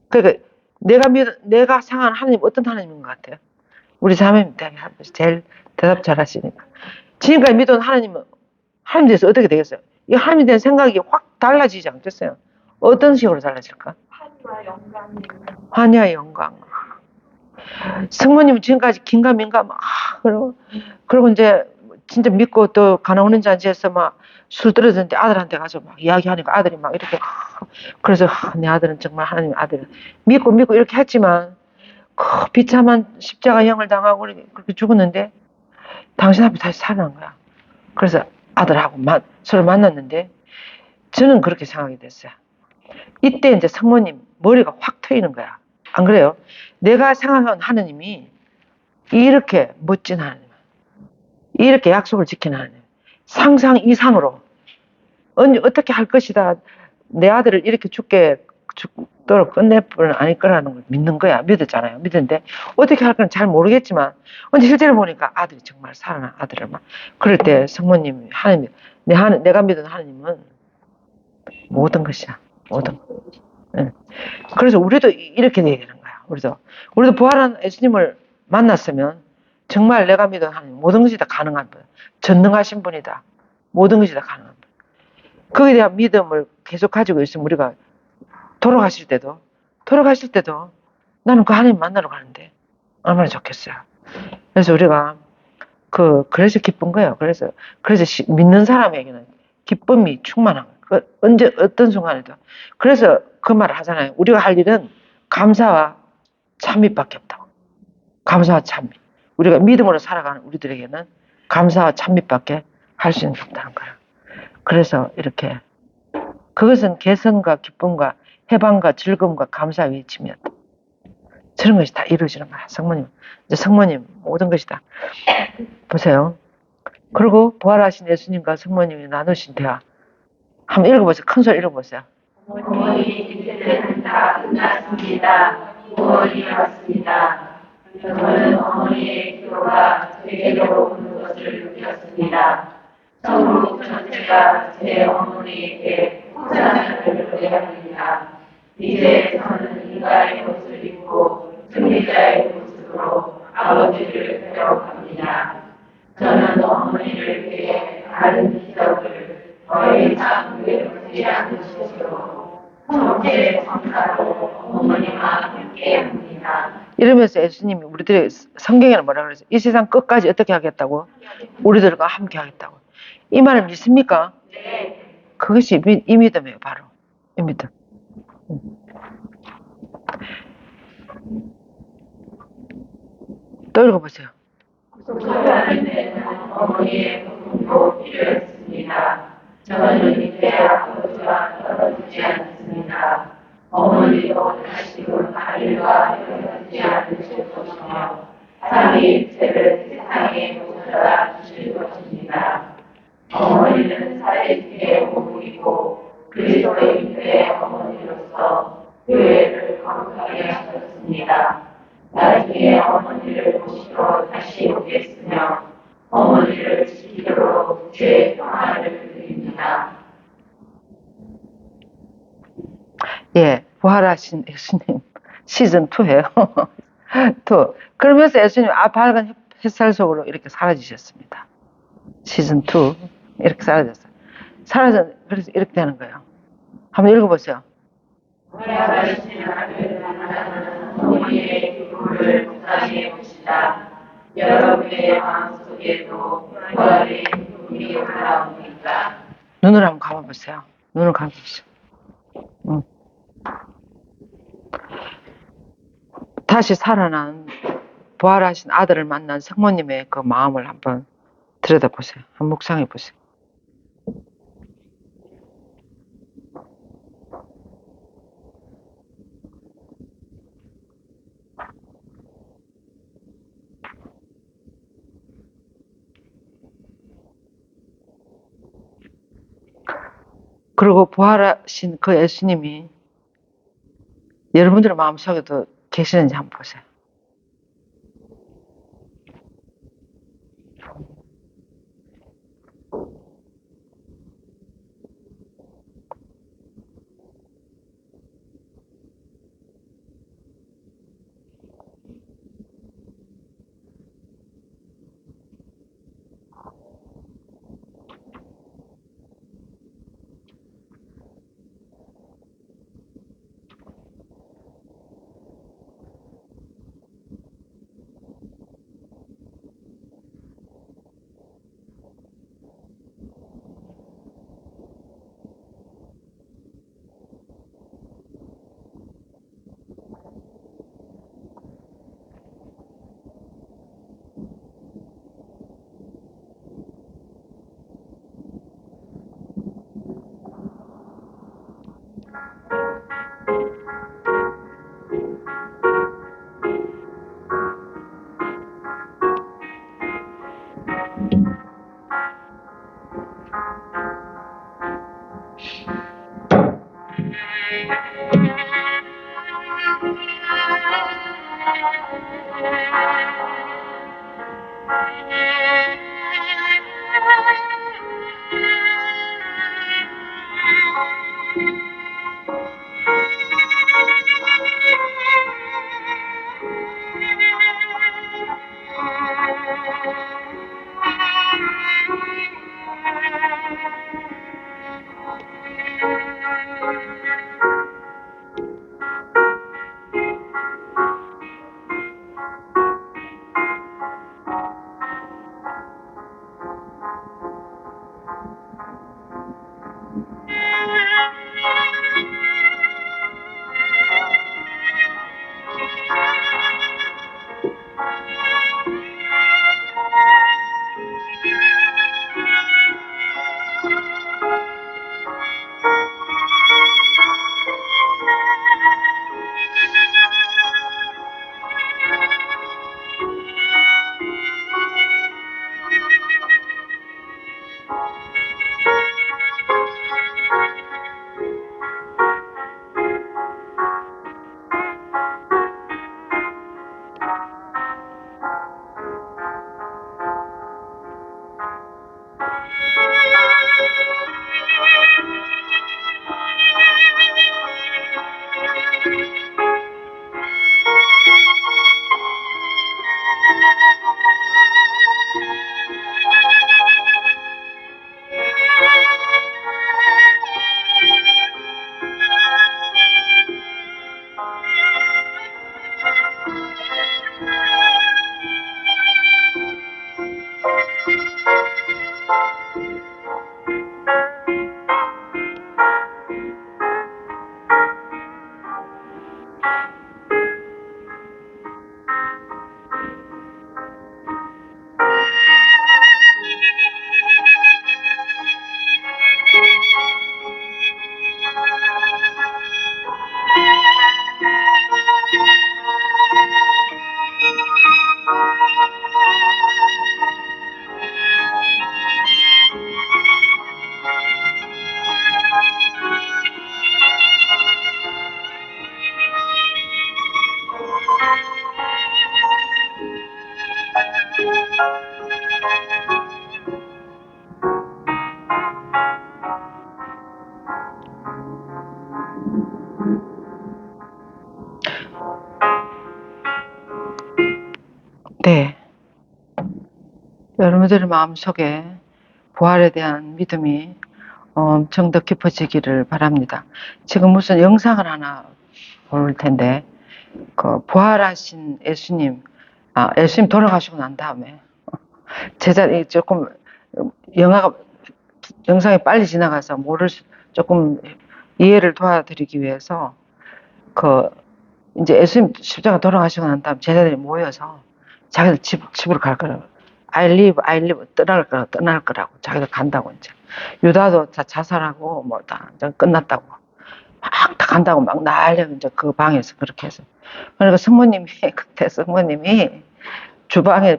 그러니까 내가 생각하는 하느님 어떤 하느님인 것 같아요? 우리 자매님 제일 대답 잘 하시니까. 지금까지 믿은 하나님은 하나님에 대해서 어떻게 되겠어요? 이 하나님에 대한 생각이 확 달라지지 않겠어요? 어떤 식으로 달라질까? 환희와 영광. 성모님은 지금까지 긴가민가 그리고 이제 진짜 믿고 또 가나안 오는 잔치에서 막 술 떨어졌는데 아들한테 가서 막 이야기하니까 아들이 막 이렇게 그래서 내 아들은 정말 하나님 아들 믿고 이렇게 했지만 그 비참한 십자가형을 당하고 그렇게 죽었는데 당신 앞에 다시 살아난 거야. 그래서 아들하고 서로 만났는데 저는 그렇게 생각이 됐어요. 이때 이제 성모님 머리가 확 트이는 거야. 안 그래요? 내가 생각한 하느님이 이렇게 멋진 하느님, 이렇게 약속을 지키는 하느님, 상상 이상으로 어떻게 할 것이다. 내 아들을 이렇게 죽도록 끝낼 뿐은 아닐 거라는 걸 믿는 거야. 믿었잖아요. 믿었는데 어떻게 할 건 잘 모르겠지만 근데 실제로 보니까 아들이 정말 살아난 아들을 막 그럴 때 성모님 하나님 내가 믿은 하나님은 모든 것이야. 모든. 응. 그래서 우리도 이렇게 돼야 되는 거야. 우리도 부활한 예수님을 만났으면 정말 내가 믿은 하나님 모든 것이 다 가능한 분, 전능하신 분이다. 모든 것이 다 가능한 분. 거기에 대한 믿음을 계속 가지고 있으면 우리가 돌아가실 때도 나는 그 하나님 만나러 가는데 얼마나 좋겠어요. 그래서 우리가 그래서 기쁜 거예요. 그래서 믿는 사람에게는 기쁨이 충만한 거예요. 언제 어떤 순간에도. 그래서 그 말을 하잖아요. 우리가 할 일은 감사와 찬미밖에 없다고. 감사와 찬미. 우리가 믿음으로 살아가는 우리들에게는 감사와 찬미밖에 할 수 있는 게 없다는 거예요. 그래서 이렇게 그것은 개선과 기쁨과 해방과 즐거움과 감사의 외침이었다. 저런 것이 다 이루어지는 거야. 성모님 모든 것이 다. 보세요. 그리고 부활하신 예수님과 성모님이 나누신 대화 한번 읽어보세요. 큰 소리 읽어보세요. 어머니 이제는 다 끝났습니다. 9월이 왔습니다. 저는 어머니의 기도가 제게로 오는 것을 느꼈습니다. 전국 전체가 제 어머니에게 호산을 노래합니다. 이제 저는 인간의 옷을 입고 승리자의 모습으로 아버지를 뵈러 갑니다. 저는 어머니를 위해 다른 기적을 더 이상 외롭지 않으시도록 형제 성사로 어머니와 함께 합니다. 이러면서 예수님이 우리들의 성경에는 뭐라 그러죠? 이 세상 끝까지 어떻게 하겠다고? 우리들과 함께 하겠다고. 이 말을 믿습니까? 네. 그것이 이 믿음이에요. 바로 이 믿음. 또 읽어보세요. 구속하는 데는 어머니의 도움도 필요했습니다. 저는 이제 아버지와 떨어지지 않습니다. 어머니도 다시금 아들과 헤어지지 않으실 것이며 삼위일체를 세상에 모셔다 주실 것입니다. 어머니는 살아있게 몸이고 그리스도의 교회의 어머니로서 교회를 거룩하게 하셨습니다. 나중에 어머니를 모시러 다시 오겠으며 어머니를 지키도록 부활하신 예수님 시즌 2예요. 2. 그러면서 예수님 밝은 햇살 속으로 이렇게 사라지셨습니다. 시즌 2 이렇게 사라졌어요. 그래서 이렇게 되는 거예요. 한번 읽어보세요. 부활하신 아들 만나는 어머니의 기쁨을 묵상해 봅시다. 여러분의 마음속에도 부활의 기쁨이 올라옵니까? 눈을 한번 감아보세요. 눈을 감아보세요. 다시 살아난 부활하신 아들을 만난 성모님의 그 마음을 한번 들여다보세요. 한번 묵상해 보세요. 그리고 부활하신 그 예수님이 여러분들의 마음속에도 계시는지 한번 보세요. 여러분들의 마음속에 부활에 대한 믿음이 엄청 더 깊어지기를 바랍니다. 지금 무슨 영상을 하나 볼 텐데, 그 부활하신 예수님, 예수님 돌아가시고 난 다음에 제자들이 조금 영상이 빨리 지나가서 조금 이해를 도와드리기 위해서 이제 예수님 십자가 돌아가시고 난 다음 제자들이 모여서 자기들 집으로 갈 거라고. I live, 떠날 거라고. 자기들 간다고, 이제. 유다도 다 자살하고, 다 끝났다고. 막 다 간다고 막 난리가 이제 그 방에서 그렇게 해서. 그러니까 그때 성모님이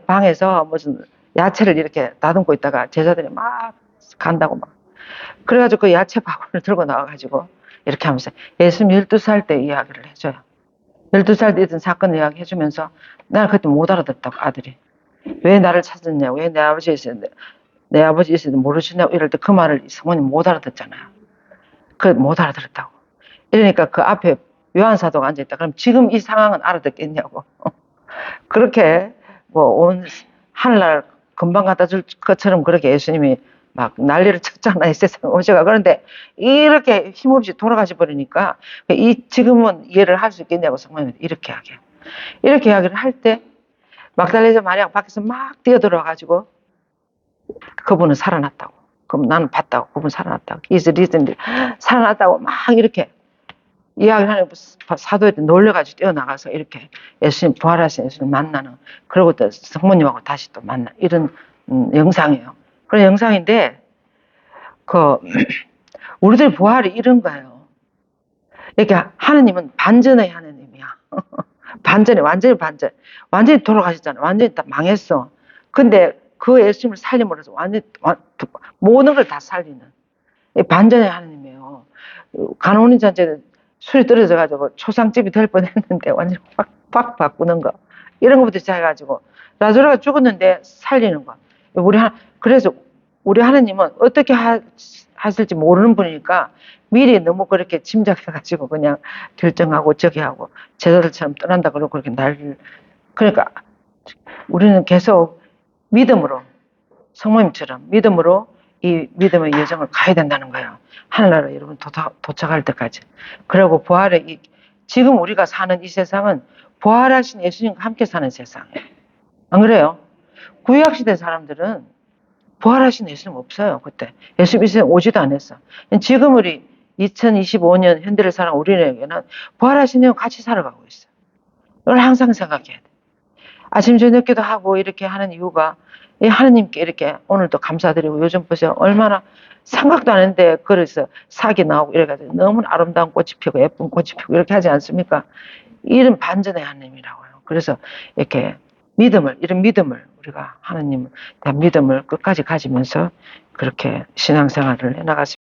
방에서 무슨 야채를 이렇게 다듬고 있다가 제자들이 막 간다고 막. 그래가지고 그 야채 바구니를 들고 나와가지고 이렇게 하면서 예수님 12살 때 이야기를 해줘요. 12살 때 있던 사건 이야기 해주면서 나는 그때 못 알아듣다고, 아들이. 왜 나를 찾았냐고, 왜 내 아버지 있었는데 모르시냐고 이럴 때 그 말을 성모님 못 알아듣잖아요. 못 알아들었다고. 이러니까 그 앞에 요한사도가 앉아있다. 그럼 지금 이 상황은 알아듣겠냐고. 그렇게 온 하늘날 금방 갖다 줄 것처럼 그렇게 예수님이 막 난리를 쳤잖아요. 이 세상에 오셔가. 그런데 이렇게 힘없이 돌아가시 버리니까 지금은 이해를 할 수 있겠냐고 성모님이 이렇게 이야기해요. 이렇게 이야기를 할 때 막달레자 마리아가 밖에서 막 뛰어들어와가지고 그분은 살아났다고. 그럼 나는 봤다고. 그분 살아났다고. 살아났다고 막 이렇게 이야기를 하는 사도들이 놀려가지고 뛰어나가서 이렇게 예수님, 부활하신 예수님 만나는, 그리고 또 성모님하고 다시 또 이런 영상이에요. 그런 영상인데, 우리들 부활이 이런 거예요. 이렇게 하느님은 반전의 하느님이야. 완전히 반전. 완전히 돌아가셨잖아. 완전히 다 망했어. 근데 그 예수님을 살림으로써 완전히 모든 걸 다 살리는 반전의 하느님이에요. 가나온인 잔치는 술이 떨어져가지고 초상집이 될 뻔했는데 완전히 확 바꾸는 거. 이런 것부터 시작해가지고 라자로가 죽었는데 살리는 거. 그래서 우리 하느님은 어떻게 하실지 모르는 분이니까 미리 너무 그렇게 짐작해가지고 그냥 결정하고 저기 하고 제자들처럼 떠난다 그러고 그렇게 그러니까 우리는 계속 믿음으로, 성모님처럼 믿음으로 이 믿음의 여정을 가야 된다는 거예요. 하늘나라 여러분 도착할 때까지. 그리고 지금 우리가 사는 이 세상은 부활하신 예수님과 함께 사는 세상이에요. 안 그래요? 구약시대 사람들은 부활하신 예수님 없어요. 그때 예수님 이 세상 오지도 않았어. 지금 우리 2025년 현대를 살아가는 우리에게는 부활하신 예수님 같이 살아가고 있어요. 이걸 항상 생각해야 돼. 아침 저녁기도 하고 이렇게 하는 이유가 하느님께 이렇게 오늘도 감사드리고, 요즘 보세요. 얼마나 생각도 안 했는데 그래서 사기 나오고 이래가지고 너무 아름다운 꽃이 피고 예쁜 꽃이 피고 이렇게 하지 않습니까? 이런 반전의 하느님이라고요. 그래서 이런 믿음을 우리가 하느님에 대한 믿음을 끝까지 가지면서 그렇게 신앙생활을 해나갔습니다.